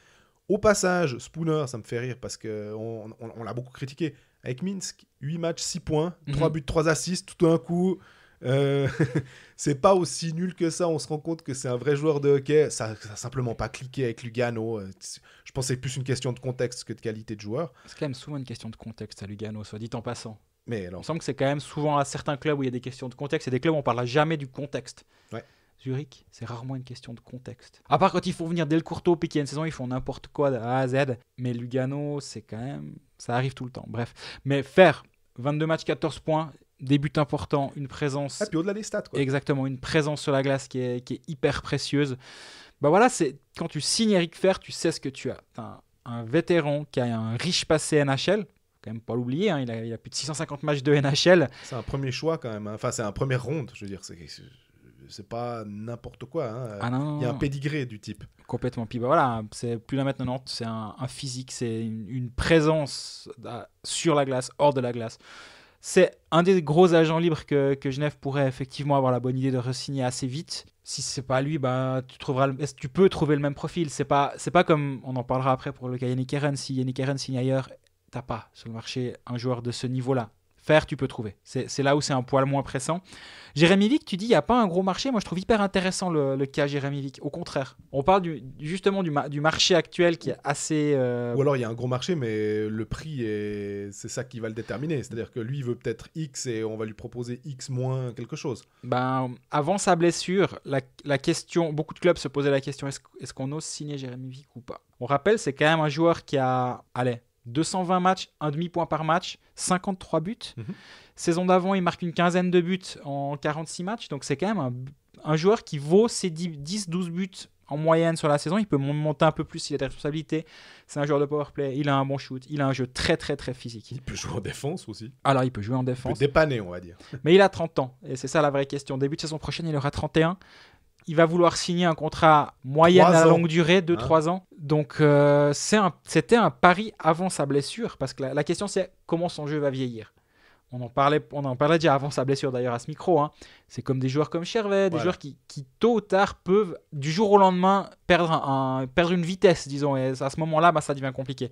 S1: Au passage, Spooner, ça me fait rire parce qu'on l'a beaucoup critiqué. Avec Minsk, 8 matchs, 6 points, 3 buts, 3 assists, tout d'un coup. C'est pas aussi nul que ça. On se rend compte que c'est un vrai joueur de hockey. Ça n'a simplement pas cliqué avec Lugano. Je pense que c'est plus une question de contexte que de qualité de joueur.
S2: C'est quand même souvent une question de contexte à Lugano, soit dit en passant.
S1: Mais alors...
S2: Il me semble que c'est quand même souvent à certains clubs où il y a des questions de contexte. Et des clubs où on ne parle jamais du contexte.
S1: Ouais.
S2: Zurich, c'est rarement une question de contexte. À part quand ils font venir Del Curto, puis qu'il y a une saison, ils font n'importe quoi de A à Z. Mais Lugano, c'est quand même... Ça arrive tout le temps. Bref. Mais faire 22 matchs, 14 points, des buts importants, une présence...
S1: Ah, puis au-delà des stats, quoi.
S2: Exactement, une présence sur la glace qui est hyper précieuse. Bah voilà, c'est quand tu signes Eric Fer, tu sais ce que tu as. T'as un vétéran qui a un riche passé NHL. Quand même pas l'oublier, hein, il a plus de 650 matchs de NHL.
S1: C'est un premier choix quand même. Hein. Enfin, c'est un premier ronde, je veux dire. C'est pas n'importe quoi. Hein.
S2: Ah non,
S1: il y a un pédigré du type.
S2: Complètement. Puis bah voilà, c'est plus d'un mètre 90, c'est un physique, c'est une présence sur la glace, hors de la glace. C'est un des gros agents libres que Genève pourrait effectivement avoir la bonne idée de re-signer assez vite. Si c'est pas lui, bah, tu peux trouver le même profil. C'est pas comme, on en parlera après pour le cas Yannick Eren. Si Yannick Eren signe ailleurs, t'as pas sur le marché un joueur de ce niveau-là. Faire, tu peux trouver. C'est là où c'est un poil moins pressant. Jérémy Vick, tu dis, il n'y a pas un gros marché. Moi, je trouve hyper intéressant le cas Jérémy Vick. Au contraire, on parle justement du marché actuel qui est assez...
S1: Ou alors, il y a un gros marché, mais le prix, c'est ça qui va le déterminer. C'est-à-dire que lui, il veut peut-être X et on va lui proposer X moins quelque chose.
S2: Ben, avant sa blessure, la question, beaucoup de clubs se posaient la question, est-ce qu'on ose signer Jérémy Vick ou pas? On rappelle, c'est quand même un joueur qui a... Allez, 220 matchs, un demi-point par match, 53 buts. Saison d'avant, il marque une quinzaine de buts en 46 matchs. Donc, c'est quand même un joueur qui vaut ses 10-12 buts en moyenne sur la saison. Il peut monter un peu plus s'il a des responsabilités. C'est un joueur de powerplay. Il a un bon shoot. Il a un jeu très, très, très physique.
S1: Il peut jouer en défense aussi.
S2: Alors, il peut jouer en défense.
S1: Il peut dépanner, on va dire.
S2: Mais il a 30 ans. Et c'est ça la vraie question. Début de saison prochaine, il aura 31. Il va vouloir signer un contrat moyen à longue durée, 2-3 ans. Donc, c'était un pari avant sa blessure. Parce que la question, c'est comment son jeu va vieillir. On en parlait déjà avant sa blessure, d'ailleurs, à ce micro. Hein. C'est comme des joueurs comme Chervet, des joueurs qui, tôt ou tard, peuvent, du jour au lendemain, perdre une vitesse, disons. Et à ce moment-là, ça devient compliqué.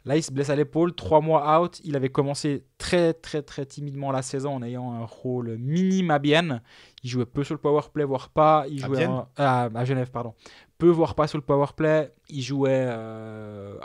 S2: Là, il se blesse à l'épaule, 3 mois out. Il avait commencé très, très, très timidement la saison en ayant un rôle minime à Bienne. Il jouait peu sur le powerplay, voire pas. Il jouait à Genève, pardon. Peu, voire pas sur le powerplay. Il jouait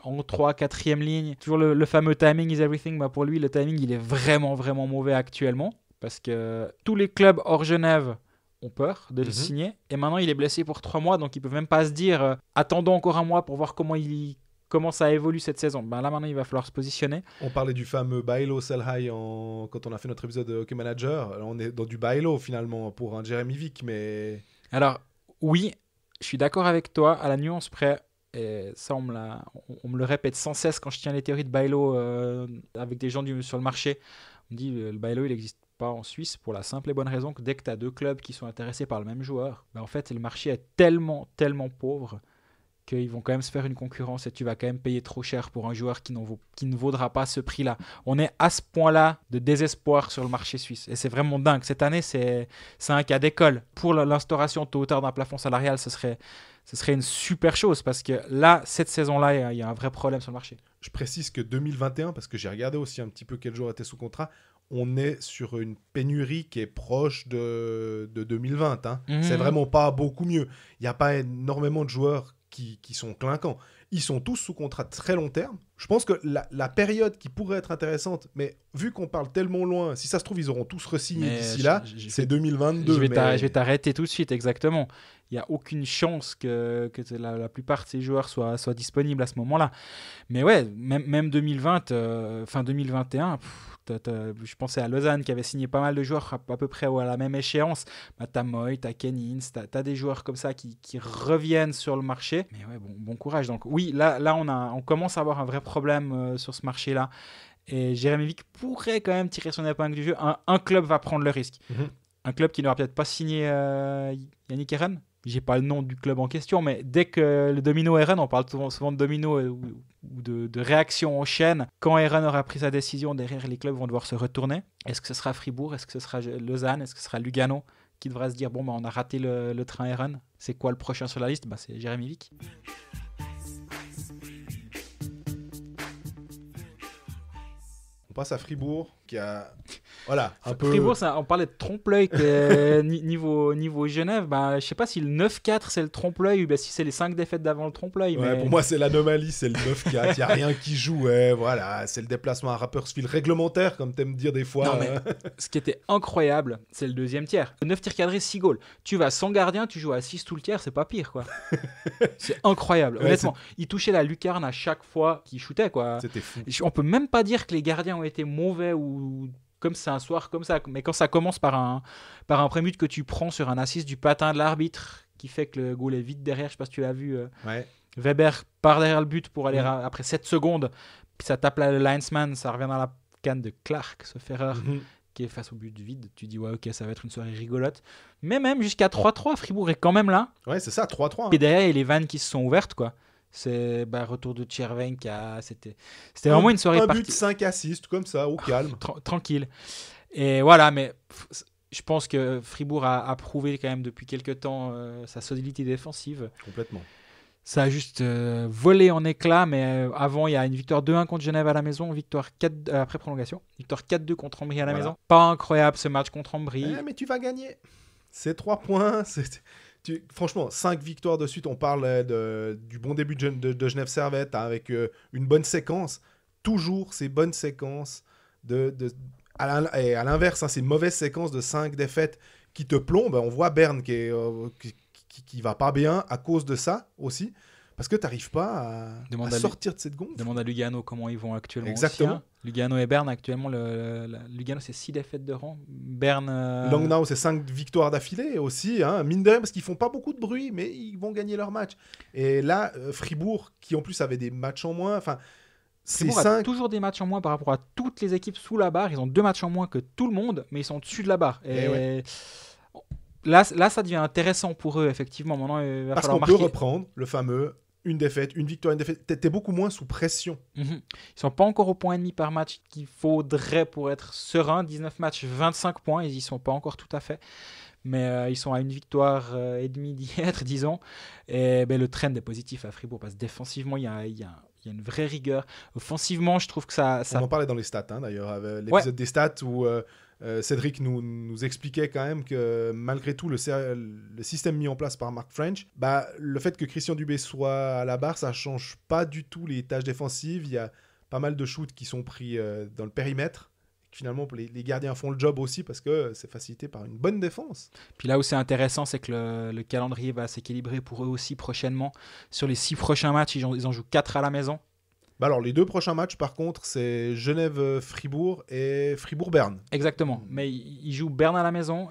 S2: en 3, 4e ligne. Toujours le fameux timing is everything. Bah, pour lui, le timing, il est vraiment, vraiment mauvais actuellement. Parce que tous les clubs hors Genève ont peur de le signer. Et maintenant, il est blessé pour 3 mois. Donc, ils ne peuvent même pas se dire attendons encore un mois pour voir comment ça évolue cette saison. Là, maintenant, il va falloir se positionner.
S1: On parlait du fameux Bailo Selhai quand on a fait notre épisode de Hockey Manager. Alors, on est dans du Bailo, finalement, pour un Jérémy Vick, mais...
S2: Alors, oui, je suis d'accord avec toi, à la nuance près. Et ça, on me le répète sans cesse quand je tiens les théories de Bailo avec des gens sur le marché. On me dit le Bailo, il n'existe pas en Suisse pour la simple et bonne raison que dès que tu as 2 clubs qui sont intéressés par le même joueur, en fait, le marché est tellement, tellement pauvre qu'ils vont quand même se faire une concurrence et tu vas quand même payer trop cher pour un joueur qui ne vaudra pas ce prix-là. On est à ce point-là de désespoir sur le marché suisse. Et c'est vraiment dingue. Cette année, c'est un cas d'école. Pour l'instauration tôt ou tard d'un plafond salarial, ce serait une super chose parce que là, cette saison-là, il y a un vrai problème sur le marché.
S1: Je précise que 2021, parce que j'ai regardé aussi un petit peu quel joueur était sous contrat, on est sur une pénurie qui est proche de 2020. Hein. C'est vraiment pas beaucoup mieux. Il n'y a pas énormément de joueurs qui sont clinquants. Ils sont tous sous contrat très long terme. Je pense que la période qui pourrait être intéressante, mais vu qu'on parle tellement loin, si ça se trouve, ils auront tous re-signé d'ici là, c'est 2022.
S2: Je vais t'arrêter tout de suite, exactement. Il n'y a aucune chance que la plupart de ces joueurs soient disponibles à ce moment-là. Mais ouais, même 2020, fin 2021... je pensais à Lausanne qui avait signé pas mal de joueurs à peu près à la même échéance. T'as Moy, t'as Kennins, t'as des joueurs comme ça qui reviennent sur le marché. Mais ouais, bon courage. Donc oui, là on commence à avoir un vrai problème sur ce marché-là. Et Jérémy Vick pourrait quand même tirer son épingle du jeu. Un club va prendre le risque. Un club qui n'aura peut-être pas signé Yannick Eren. J'ai pas le nom du club en question, mais dès que le domino Eren, on parle souvent de domino ou de réaction en chaîne, quand Eren aura pris sa décision, derrière les clubs vont devoir se retourner. Est-ce que ce sera Fribourg? Est-ce que ce sera Lausanne? Est-ce que ce sera Lugano qui devra se dire on a raté le train Eren? C'est quoi le prochain sur la liste? C'est Jérémy Vick.
S1: On passe à Fribourg, qui a Voilà, un peu...
S2: Fribourg, on parlait de trompe-l'œil niveau Genève. Bah, je sais pas si le 9-4 c'est le trompe-l'œil ou si c'est les 5 défaites d'avant le trompe-l'œil.
S1: Ouais,
S2: mais...
S1: Pour moi, c'est l'anomalie, c'est le 9-4. Il n'y a rien qui joue. Voilà, c'est le déplacement à Rapperswil réglementaire, comme t'aimes dire des fois.
S2: Non, mais ce qui était incroyable, c'est le deuxième tiers. 9 tirs cadrés, 6 goals. Tu vas sans gardien, tu joues à 6 tout le tiers, c'est pas pire, quoi. C'est incroyable.
S1: Ouais,
S2: Honnêtement, il touchait la lucarne à chaque fois qu'il shootait, quoi.
S1: C'était fou.
S2: On peut même pas dire que les gardiens ont été mauvais ou comme c'est un soir comme ça. Mais quand ça commence par un prémute que tu prends sur un assist du patin de l'arbitre qui fait que le goal est vite derrière, je sais pas si tu l'as vu.
S1: Ouais.
S2: Weber part derrière le but pour aller après 7 secondes, puis ça tape le linesman, ça revient dans la canne de Clark, ce Ferrer, qui est face au but vide. Tu dis, ouais, ok, ça va être une soirée rigolote. Mais même jusqu'à 3-3, Fribourg est quand même là.
S1: Ouais, c'est ça, 3-3.
S2: Et derrière, il y a les vannes qui se sont ouvertes, quoi. C'est retour de Tchervenka. C'était vraiment une soirée
S1: un but, 5 assists, comme ça, au calme.
S2: Tranquille. Et voilà, mais je pense que Fribourg a prouvé quand même depuis quelques temps sa solidité défensive.
S1: Complètement.
S2: Ça a juste volé en éclats, mais avant, il y a une victoire 2-1 contre Genève à la maison, victoire 4 après prolongation, victoire 4-2 contre Ambry à la maison. Pas incroyable ce match contre Ambry.
S1: Mais tu vas gagner. C'est 3 points. Franchement, 5 victoires de suite. On parle du bon début de Genève Servette avec une bonne séquence. Toujours ces bonnes séquences. Et à l'inverse, ces mauvaises séquences de 5 défaites qui te plombent. On voit Berne qui va pas bien à cause de ça aussi. Parce que tu n'arrives pas à sortir de cette gonfle.
S2: Demande à Lugano comment ils vont actuellement.
S1: Exactement.
S2: Aussi, hein. Lugano et Berne actuellement. Lugano, c'est 6 défaites de rang. Berne.
S1: Langnau, c'est 5 victoires d'affilée aussi. Hein. Mine de rien, parce qu'ils font pas beaucoup de bruit, mais ils vont gagner leur match. Et là, Fribourg, qui en plus avait des matchs en moins.
S2: Fribourg a toujours des matchs en moins par rapport à toutes les équipes sous la barre. Ils ont 2 matchs en moins que tout le monde, mais ils sont au-dessus de la barre. Et là, ça devient intéressant pour eux, effectivement. Maintenant, il va
S1: parce
S2: falloir
S1: qu'on peut reprendre le fameux une défaite, une victoire, une défaite. T'es beaucoup moins sous pression.
S2: Ils sont pas encore au point et demi par match qu'il faudrait pour être serein. 19 matchs, 25 points. Ils y sont pas encore tout à fait. Mais ils sont à une victoire et demie d'y être, disons. Et le trend est positif à Fribourg parce que défensivement, il y a une vraie rigueur. Offensivement, je trouve que ça...
S1: On en parlait dans les stats, d'ailleurs. L'épisode des stats où Cédric nous expliquait quand même que malgré tout, le système mis en place par Mark French, le fait que Christian Dubé soit à la barre, ça ne change pas du tout les tâches défensives. Il y a pas mal de shoots qui sont pris dans le périmètre. Finalement, les gardiens font le job aussi parce que c'est facilité par une bonne défense.
S2: Puis là où c'est intéressant, c'est que le calendrier va s'équilibrer pour eux aussi prochainement. Sur les 6 prochains matchs, ils en jouent 4 à la maison.
S1: Alors, les 2 prochains matchs, par contre, c'est Genève-Fribourg et Fribourg-Berne.
S2: Exactement. Mais ils jouent Berne à la maison.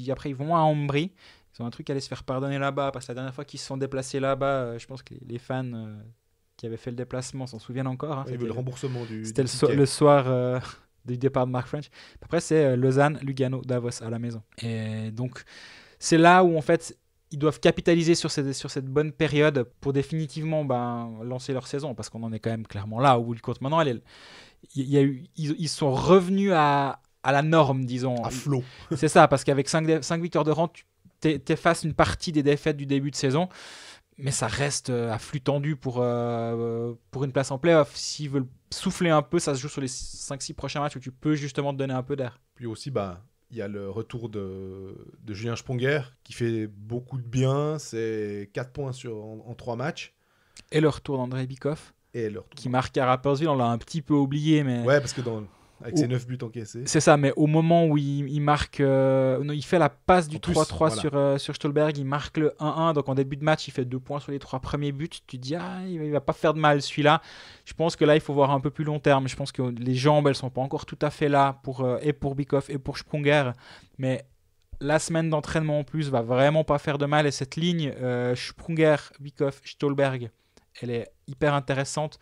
S2: Après, ils vont à Ambry. Ils ont un truc à aller se faire pardonner là-bas parce que la dernière fois qu'ils se sont déplacés là-bas, je pense que les fans qui avaient fait le déplacement s'en souviennent encore.
S1: Il y avait le remboursement du
S2: C'était
S1: ticket.
S2: le soir... du départ de Mark French. Après, c'est Lausanne, Lugano, Davos à la maison. Et donc, c'est là où, en fait, ils doivent capitaliser sur cette bonne période pour définitivement lancer leur saison, parce qu'on en est quand même clairement là, au bout du compte. Maintenant, ils sont revenus à la norme, disons.
S1: À flot.
S2: C'est ça, parce qu'avec 5 victoires de rang, tu t'effaces une partie des défaites du début de saison. Mais ça reste à flux tendu pour une place en play-off. S'ils veulent souffler un peu, ça se joue sur les 5-6 prochains matchs où tu peux justement te donner un peu d'air.
S1: Puis aussi, il y a le retour de Julien Sponger qui fait beaucoup de bien. C'est 4 points en 3 matchs.
S2: Et le retour d'Andrei Bikov, qui marque à Rapperswil. On l'a un petit peu oublié. Mais...
S1: Ouais, parce que avec ses 9 buts encaissés.
S2: C'est ça, mais au moment où il marque... il fait la passe du 3-3 voilà. sur Stolberg, il marque le 1-1, donc en début de match, il fait 2 points sur les 3 premiers buts. Tu te dis, il va pas faire de mal celui-là. Je pense que là, il faut voir un peu plus long terme. Je pense que les jambes, elles sont pas encore tout à fait là et pour Bikov et pour Sprunger. Mais la semaine d'entraînement en plus va vraiment pas faire de mal. Et cette ligne Sprunger, Bikov, Stolberg, elle est hyper intéressante.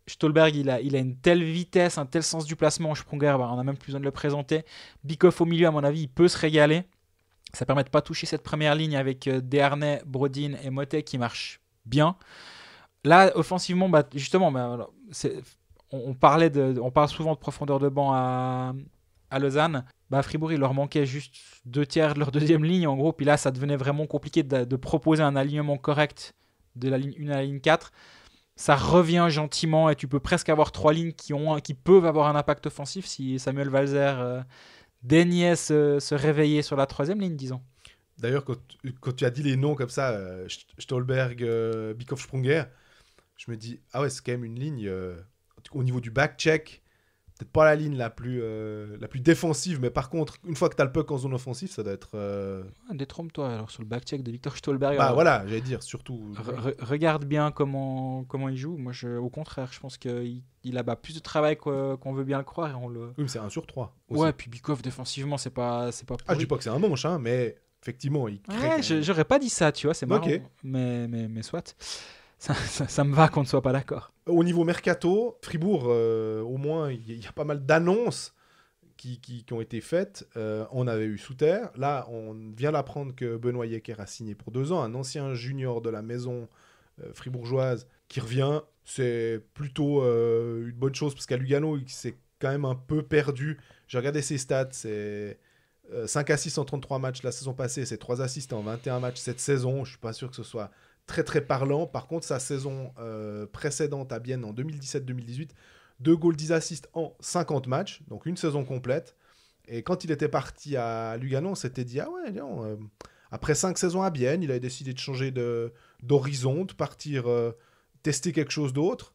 S2: Stolberg, il a une telle vitesse, un tel sens du placement. Sprunger, on n'a même plus besoin de le présenter. Bikov au milieu, à mon avis, il peut se régaler. Ça permet de ne pas toucher cette première ligne avec Desharnais, Brodin et Motet qui marchent bien. Là, offensivement, justement, on parle souvent de profondeur de banc à Lausanne. Fribourg, il leur manquait juste 2 tiers de leur deuxième ligne, en gros. Puis là, ça devenait vraiment compliqué de proposer un alignement correct de la ligne 1 à la ligne 4. Ça revient gentiment et tu peux presque avoir 3 lignes qui peuvent avoir un impact offensif si Samuel Walzer daignait se réveiller sur la 3e ligne, disons.
S1: D'ailleurs, quand tu as dit les noms comme ça, Stolberg, Bikov-Sprunger, je me dis, ah ouais, c'est quand même une ligne, au niveau du back-check, peut-être pas la ligne la plus défensive, mais par contre, une fois que tu as le puck en zone offensive, ça doit être...
S2: Détrompe-toi alors sur le back-check de Victor Stolberg.
S1: Bah voilà, j'allais dire, surtout...
S2: Regarde bien comment il joue. Moi, au contraire, je pense qu'il a plus de travail qu'on veut bien le croire. Et
S1: Oui, mais c'est 1 sur 3 aussi.
S2: Ouais, puis Bikov, défensivement, c'est pas pourri.
S1: Ah, je dis pas que c'est un manche, hein, mais effectivement, il crée...
S2: Ouais, j'aurais pas dit ça, tu vois, c'est marrant.
S1: Ok.
S2: Mais soit. Ça me va qu'on ne soit pas d'accord.
S1: Au niveau mercato, Fribourg, au moins, il y a pas mal d'annonces qui ont été faites. On avait eu Souter. Là, on vient d'apprendre que Benoît Yecker a signé pour 2 ans, un ancien junior de la maison fribourgeoise qui revient. C'est plutôt une bonne chose parce qu'à Lugano, il s'est quand même un peu perdu. J'ai regardé ses stats, c'est 5 assists en 33 matchs la saison passée, c'est 3 assists en 21 matchs cette saison. Je suis pas sûr que ce soit très très parlant. Par contre, sa saison précédente à Bienne en 2017-2018, 2 goals, 10 assists en 50 matchs, donc une saison complète. Et quand il était parti à Lugano, on s'était dit, ah ouais, non, après 5 saisons à Bienne, il avait décidé de changer d'horizon, de partir tester quelque chose d'autre.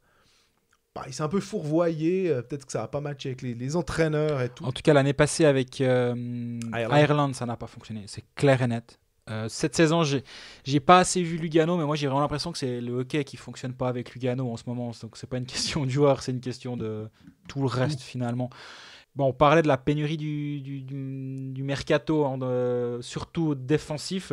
S1: Bah, il s'est un peu fourvoyé, peut-être que ça n'a pas matché avec les entraîneurs et tout.
S2: En tout cas, l'année passée avec Ireland, ça n'a pas fonctionné, c'est clair et net. Cette saison, j'ai pas assez vu Lugano, mais moi j'ai vraiment l'impression que c'est le hockey qui fonctionne pas avec Lugano en ce moment. Donc c'est pas une question de joueur, c'est une question de tout le reste finalement. Bon, on parlait de la pénurie du mercato, surtout défensif.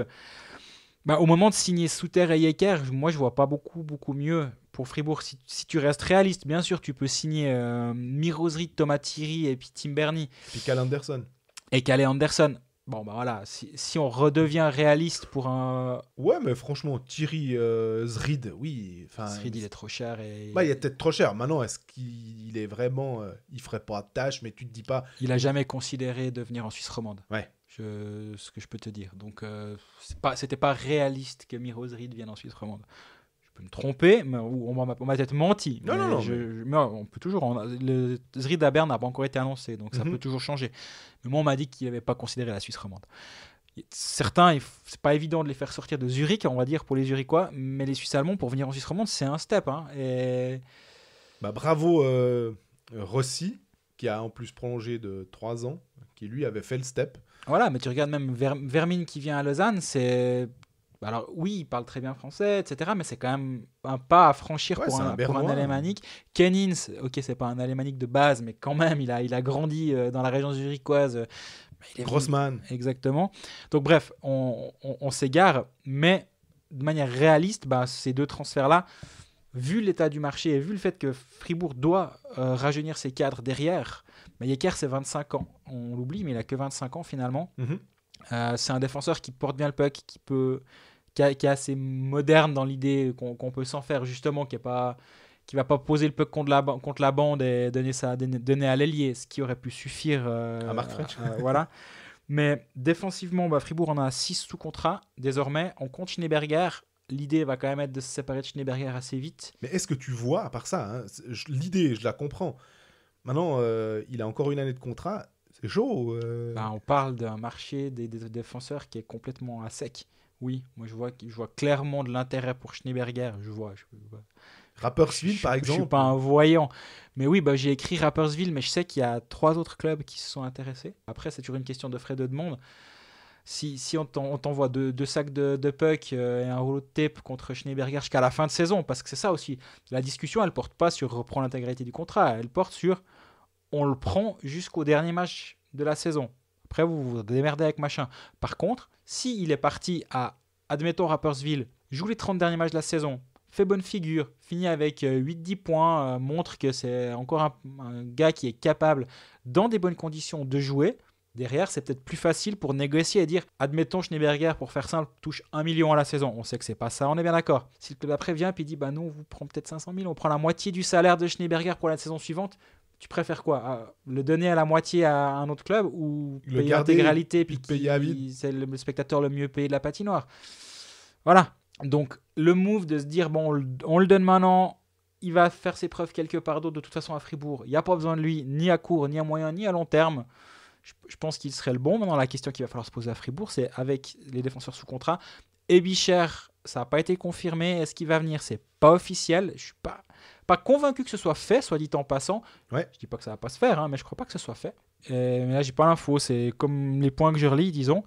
S2: Bah, au moment de signer Souter et Yecker, moi je vois pas beaucoup mieux pour Fribourg. Si tu restes réaliste, bien sûr, tu peux signer Mirosri, Thomas Thierry et puis Tim Bernie.
S1: Puis Cal Anderson.
S2: Et Calle Anderson. Bon, bah voilà, si on redevient réaliste pour un...
S1: Ouais, mais franchement, Thierry Zrid, oui.
S2: Zrid, il est trop cher.
S1: Bah, il est peut-être trop cher. Maintenant, est-ce qu'il est vraiment... il ferait pas de tâche, mais tu te dis pas...
S2: Il a jamais considéré de venir en Suisse romande.
S1: Ouais.
S2: Ce que je peux te dire. Donc, c'était pas réaliste que Miro Zrid vienne en Suisse romande. Je peux me tromper, mais on m'a peut-être menti.
S1: Non.
S2: Mais on peut toujours. Le Zrid à Berne n'a pas encore été annoncé, donc ça peut toujours changer. Mais moi, on m'a dit qu'il n'avait pas considéré la Suisse romande. Certains, c'est pas évident de les faire sortir de Zurich, on va dire, pour les Zurichois, mais les Suisses allemands, pour venir en Suisse romande, c'est un step. Hein,
S1: Bah, bravo Rossi, qui a en plus prolongé de 3 ans, qui lui avait fait le step.
S2: Voilà, mais tu regardes même Vermin qui vient à Lausanne, c'est... Alors oui, il parle très bien français, etc. Mais c'est quand même un pas à franchir pour un alémanique. Kennins, ok, c'est pas un alémanique de base, mais quand même, il a grandi dans la région zurichoise.
S1: Grossman.
S2: Exactement. Donc bref, on s'égare, mais de manière réaliste, ces 2 transferts-là, vu l'état du marché et vu le fait que Fribourg doit rajeunir ses cadres derrière, Yecker, c'est 25 ans. On l'oublie, mais il a que 25 ans finalement. C'est un défenseur qui porte bien le puck, qui est assez moderne dans l'idée qu'on peut s'en faire, justement, qui va pas poser le puck contre la bande et donner à l'ailier, ce qui aurait pu suffire
S1: à Marc French.
S2: Voilà. Mais défensivement, Fribourg en a 6 sous contrat. Désormais, on compte Schneeberger. L'idée va quand même être de se séparer de Schneeberger assez vite.
S1: Mais est-ce que tu vois, à part ça, l'idée, je la comprends. Maintenant, il a encore une année de contrat. C'est chaud.
S2: On parle d'un marché des défenseurs qui est complètement à sec. Oui, moi je vois clairement de l'intérêt pour Schneeberger. Je vois.
S1: Rapperswil, par exemple.
S2: Je suis pas un voyant. Mais oui, j'ai écrit Rapperswil, mais je sais qu'il y a 3 autres clubs qui se sont intéressés. Après, c'est toujours une question de frais de demande. Si on t'envoie 2 sacs de puck et un rouleau de tape contre Schneeberger jusqu'à la fin de saison, parce que c'est ça aussi. La discussion, elle porte pas sur reprendre l'intégralité du contrat. Elle porte sur on le prend jusqu'au dernier match de la saison. Après, vous vous démerdez avec machin. Par contre, s'il est parti à, admettons, Rapperswil, joue les 30 derniers matchs de la saison, fait bonne figure, finit avec 8-10 points, montre que c'est encore un gars qui est capable, dans des bonnes conditions, de jouer, derrière, c'est peut-être plus facile pour négocier et dire, admettons, Schneeberger, pour faire simple, touche 1 million à la saison. On sait que c'est pas ça, on est bien d'accord. Si le club après vient et dit, nous, on vous prend peut-être 500 000, on prend la moitié du salaire de Schneeberger pour la saison suivante, tu préfères quoi, le donner à la moitié à un autre club ou
S1: le
S2: payer
S1: garder,
S2: l'intégralité puis
S1: payer à vide.
S2: C'est le spectateur le mieux payé de la patinoire. Voilà. Donc le move de se dire on le donne maintenant, il va faire ses preuves quelque part d'autre de toute façon à Fribourg. Il n'y a pas besoin de lui ni à court, ni à moyen, ni à long terme. Je pense qu'il serait le bon. Maintenant, la question qu'il va falloir se poser à Fribourg, c'est avec les défenseurs sous contrat. Ebicher, ça n'a pas été confirmé. Est-ce qu'il va venir? C'est pas officiel. Je suis pas convaincu que ce soit fait, soit dit en passant.
S1: Ouais.
S2: Je dis pas que ça va pas se faire, mais je crois pas que ce soit fait. Mais là, j'ai pas l'info. C'est comme les points que je relis, disons.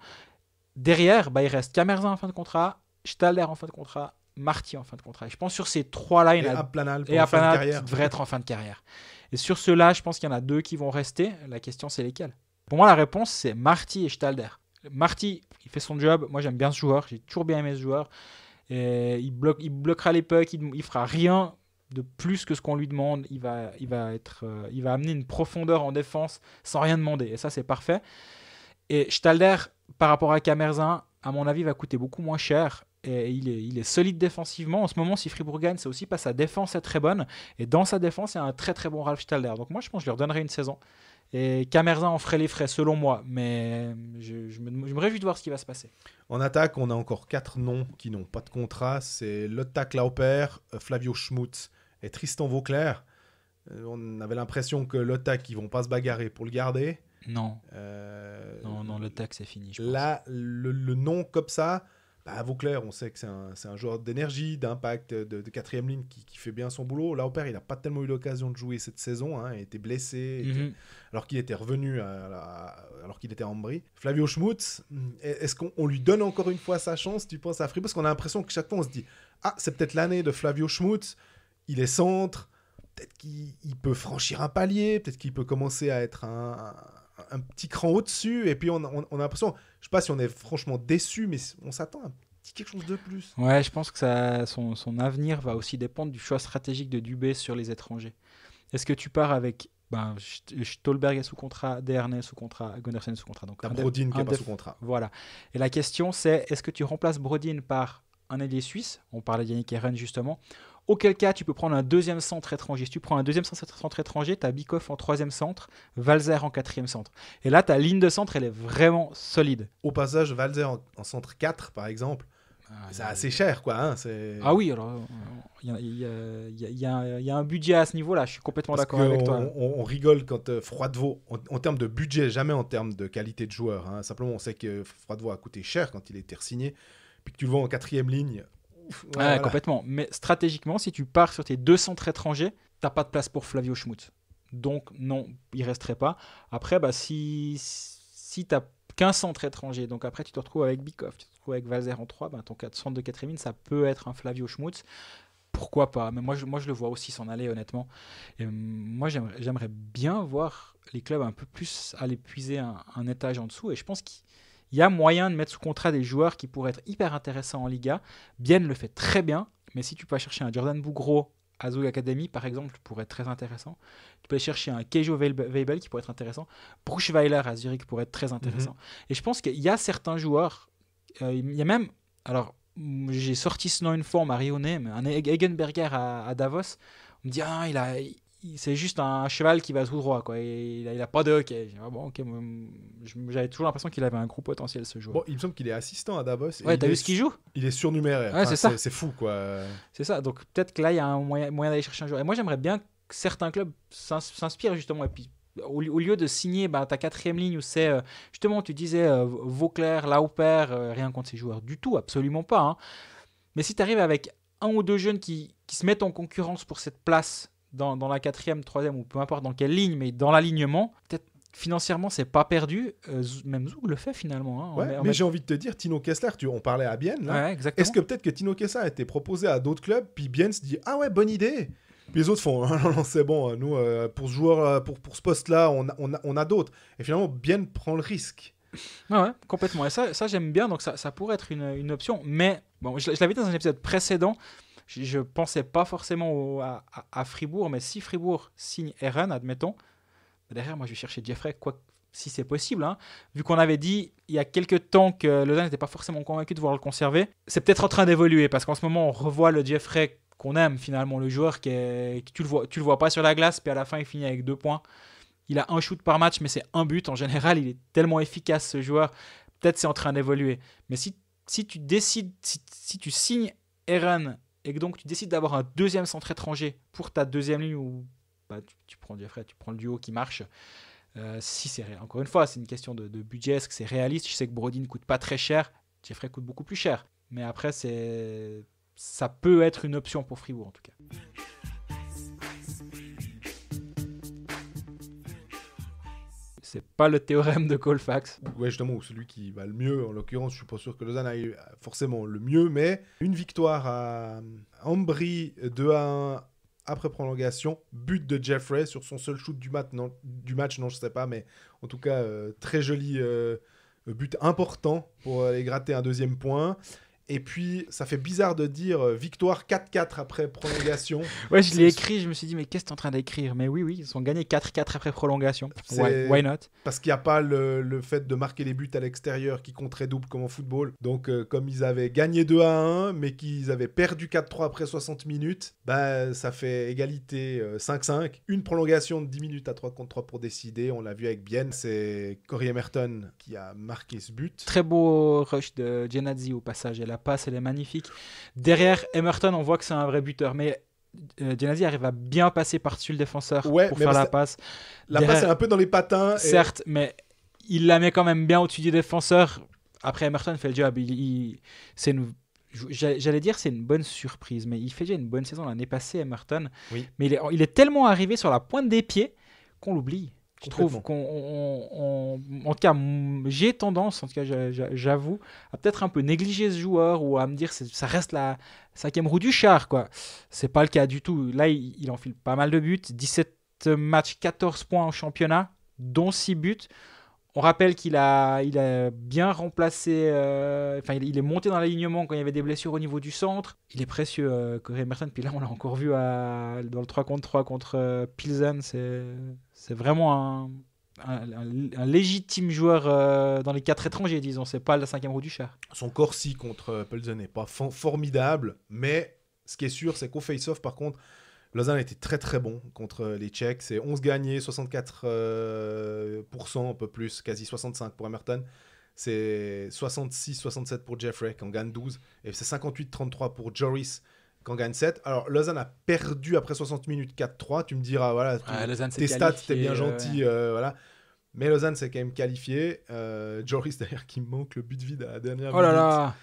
S2: Derrière, il reste Kamerzin en fin de contrat, Stalder en fin de contrat, Marty en fin de contrat. Et je pense sur ces trois lines,
S1: et Aplanal
S2: qui devraient être en fin de carrière. Et sur ceux-là, je pense qu'il y en a 2 qui vont rester. La question, c'est lesquels? Pour moi, la réponse, c'est Marty et Stalder. Marty, il fait son job. Moi, j'aime bien ce joueur. J'ai toujours bien aimé ce joueur. Et il bloquera les pucks. Il fera rien de plus que ce qu'on lui demande. Il va amener une profondeur en défense sans rien demander. Et ça, c'est parfait. Et Stalder, par rapport à Kamerzin, à mon avis, va coûter beaucoup moins cher. Et il est solide défensivement. En ce moment, si Fribourg gagne, c'est aussi parce que sa défense est très bonne. Et dans sa défense, il y a un très très bon Ralf Stalder. Donc moi, je pense que je lui redonnerai une saison. Et Kamerzin en ferait les frais, selon moi. Mais je me réjouis de voir ce qui va se passer.
S1: En attaque, on a encore 4 noms qui n'ont pas de contrat. C'est Lotta Klauper, Flavio Schmutz et Tristan Vauclair. On avait l'impression que Lotta, ils ne vont pas se bagarrer pour le garder.
S2: Non. Non, le tac, c'est fini. Je pense.
S1: Là, le nom comme ça, Vauclair, on sait que c'est un joueur d'énergie, d'impact, de quatrième ligne qui fait bien son boulot. Là, au père, il n'a pas tellement eu l'occasion de jouer cette saison. Il était blessé, alors qu'il était revenu, alors qu'il était en Ambry. Flavio Schmutz, est-ce qu'on lui donne encore une fois sa chance, tu penses, à Fribourg? Parce qu'on a l'impression que chaque fois, on se dit « c'est peut-être l'année de Flavio Schmutz, il est centre, peut-être qu'il peut franchir un palier, peut-être qu'il peut commencer à être un petit cran au-dessus, et puis on a l'impression, je sais pas si on est franchement déçu, mais on s'attend à quelque chose de plus. »
S2: Ouais, je pense que son avenir va aussi dépendre du choix stratégique de Dubé sur les étrangers. Est-ce que tu pars avec Stolberg est sous contrat, Dernay sous contrat, Gunnarsson est sous contrat, donc
S1: t'as Brodin qui n'est pas sous contrat.
S2: Voilà. Et la question c'est, est-ce que tu remplaces Brodin par un ailier suisse? On parlait d'Yannick Eren justement. Auquel cas, tu peux prendre un deuxième centre étranger. Si tu prends un deuxième centre étranger, tu as Bikoff en troisième centre, Walzer en quatrième centre. Et là, ta ligne de centre, elle est vraiment solide.
S1: Au passage, Walzer en centre 4, par exemple, c'est assez cher, quoi.
S2: Ah oui, alors il y a un budget à ce niveau-là. Je suis complètement d'accord avec toi.
S1: On rigole quand Froidevaux, en termes de budget, jamais en termes de qualité de joueur. Simplement, on sait que Froidevaux a coûté cher quand il a été re-signé. Puis que tu le vois en quatrième ligne...
S2: Voilà. Complètement. Mais stratégiquement, si tu pars sur tes 2 centres étrangers, t'as pas de place pour Flavio Schmutz. Donc non, il resterait pas. Après, si t'as qu'un centre étranger, donc après tu te retrouves avec Bikoff, tu te retrouves avec Walzer en 3, ton centre de quatrième ligne, ça peut être un Flavio Schmutz. Pourquoi pas? Mais moi je le vois aussi s'en aller, honnêtement. Et moi j'aimerais bien voir les clubs un peu plus aller puiser un étage en dessous. Et je pense qu'il y a moyen de mettre sous contrat des joueurs qui pourraient être hyper intéressants en Liga. Bienne le fait très bien, mais si tu peux chercher un Jordan Bougro à Zug Academy, par exemple, pourrait être très intéressant. Tu peux aller chercher un Keijo Weibel qui pourrait être intéressant. Bruchweiler à Zurich pourrait être très intéressant. Et je pense qu'il y a certains joueurs, il y a même... Alors, j'ai sorti ce nom une fois, on m'a rayonné, mais un Egenberger à Davos, on me dit c'est juste un cheval qui va tout droit, quoi. Il a pas de hockey. J'avais toujours l'impression qu'il avait un gros potentiel, ce joueur.
S1: Bon, il me semble qu'il est assistant à Davos.
S2: Ouais, t'as vu ce qu'il joue?
S1: Il est surnuméraire.
S2: Ouais, c'est
S1: fou, quoi.
S2: C'est ça. Donc peut-être que là, il y a un moyen d'aller chercher un joueur. Et moi, j'aimerais bien que certains clubs s'inspirent justement. Et puis, au lieu de signer ta quatrième ligne où c'est justement, tu disais Vauclair, Lauper, rien contre ces joueurs du tout, absolument pas. Hein. Mais si tu arrives avec un ou deux jeunes qui se mettent en concurrence pour cette place dans la quatrième, troisième ou peu importe dans quelle ligne, mais dans l'alignement, peut-être financièrement c'est pas perdu. Même Zug le fait finalement. Hein.
S1: Mais j'ai envie de te dire, Tino Kessler, on parlait à Bienne là.
S2: Ouais, exactement.
S1: Est-ce que peut-être que Tino Kessler a été proposé à d'autres clubs, puis Bienne se dit ah ouais, bonne idée. Puis les autres font non, c'est bon, nous pour ce joueur, pour ce poste-là, on a d'autres. Et finalement, Bienne prend le risque.
S2: Ouais, complètement. Et ça j'aime bien, donc ça pourrait être une option. Mais bon, je l'avais dit dans un épisode précédent. Je pensais pas forcément à Fribourg, mais si Fribourg signe Eren, admettons, derrière, moi je vais chercher Jeffrey, si c'est possible. Hein. Vu qu'on avait dit il y a quelques temps que Lausanne n'était pas forcément convaincu de vouloir le conserver, c'est peut-être en train d'évoluer parce qu'en ce moment on revoit le Jeffrey qu'on aime finalement, le joueur que tu le vois pas sur la glace, puis à la fin il finit avec 2 points. Il a un shoot par match, mais c'est un but. En général, il est tellement efficace ce joueur. Peut-être c'est en train d'évoluer. Mais si tu décides, si tu signes Eren et que donc tu décides d'avoir un deuxième centre étranger pour ta deuxième ligne où tu prends Jeffrey, tu prends le duo qui marche, Encore une fois, c'est une question de budget. Est-ce que c'est réaliste? Je sais que Brody ne coûte pas très cher. Jeffrey coûte beaucoup plus cher. Mais après, ça peut être une option pour Fribourg en tout cas. C'est pas le théorème de Colfax.
S1: Ouais, justement, celui qui va le mieux. En l'occurrence, je suis pas sûr que Lausanne aille forcément le mieux, mais une victoire à Ambry 2-1 après prolongation, but de Jeffrey sur son seul shoot du match, non, je sais pas, mais en tout cas, très joli but important pour aller gratter un deuxième point. Et puis, ça fait bizarre de dire victoire 4-4 après prolongation.
S2: Ouais, je l'ai écrit, je me suis dit, mais qu'est-ce que tu es en train d'écrire? Mais oui, ils ont gagné 4-4 après prolongation. Why not?
S1: Parce qu'il n'y a pas le fait de marquer les buts à l'extérieur qui compterait double comme en football. Donc, comme ils avaient gagné 2-1, mais qu'ils avaient perdu 4-3 après 60 minutes, bah, ça fait égalité 5-5. Une prolongation de 10 minutes à 3 contre 3 pour décider. On l'a vu avec Bienne, c'est Corey Emerton qui a marqué ce but.
S2: Très beau rush de Genadzi au passage. La passe, elle est magnifique. Derrière Emerton, on voit que c'est un vrai buteur, mais Genadzi arrive à bien passer par-dessus le défenseur pour faire la passe.
S1: La passe est un peu dans les patins.
S2: Certes, mais il la met quand même bien au-dessus du défenseur. Après, Emerton fait le job. J'allais dire c'est une bonne surprise, mais il fait déjà une bonne saison l'année passée, Emerton.
S1: Oui.
S2: Mais il est tellement arrivé sur la pointe des pieds qu'on l'oublie. Je trouve en tout cas, j'ai tendance, en tout cas, j'avoue, à peut-être un peu négliger ce joueur ou à me dire ça reste la 5e roue du char, quoi. C'est pas le cas du tout. Là, il enfile pas mal de buts, 17 matchs, 14 points en championnat, dont 6 buts. On rappelle qu'il a bien remplacé, il est monté dans l'alignement quand il y avait des blessures au niveau du centre. Il est précieux, Corey Emerton. Puis là, on l'a encore vu dans le 3 contre 3 contre Pilsen. C'est vraiment un légitime joueur dans les 4 étrangers, disons. C'est pas la 5e roue du char.
S1: Son corsi contre Pilsen n'est pas formidable, mais ce qui est sûr, c'est qu'au face-off, par contre, Lausanne a été très très bon contre les Tchèques. C'est 11 gagnés, 64%, un peu plus, quasi 65 pour Emerton. C'est 66-67 pour Jeffrey, qui en gagne 12. Et c'est 58-33 pour Joris, qui en gagne 7. Alors, Lausanne a perdu après 60 minutes 4-3. Tu me diras, voilà, tes stats, c'était bien gentil. Voilà. Mais Lausanne s'est quand même qualifié. Joris, d'ailleurs, qui manque le but vide à la dernière minute.
S2: Oh là là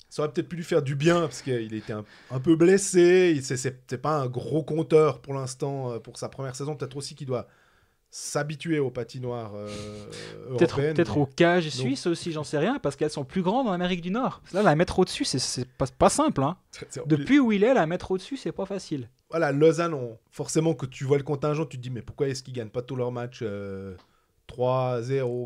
S1: Ça aurait peut-être pu lui faire du bien parce qu'il était un peu blessé. C'est pas un gros compteur pour l'instant pour sa première saison. Peut-être aussi qu'il doit s'habituer aux patinoires européennes.
S2: Peut-être aux cages suisses aussi, j'en sais rien, parce qu'elles sont plus grandes en Amérique du Nord. Là, la mettre au-dessus, c'est pas simple. Hein. Depuis où il est, la mettre au-dessus, c'est pas facile.
S1: Voilà, Lausanne, forcément, que tu vois le contingent, tu te dis, mais pourquoi est-ce qu'ils gagnent pas tous leurs matchs 3-0,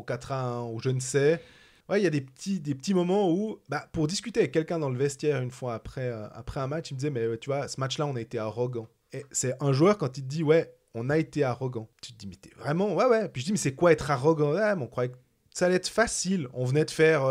S1: 4-1 ou je ne sais. Ouais, il y a des petits moments où, pour discuter avec quelqu'un dans le vestiaire une fois après un match, il me disait, mais tu vois, ce match-là, on a été arrogant. Et c'est un joueur, quand il te dit, ouais, on a été arrogant. Tu te dis, mais t'es vraiment, ouais. Puis je dis, mais c'est quoi être arrogant? Ouais, mais on croyait que ça allait être facile. On venait de faire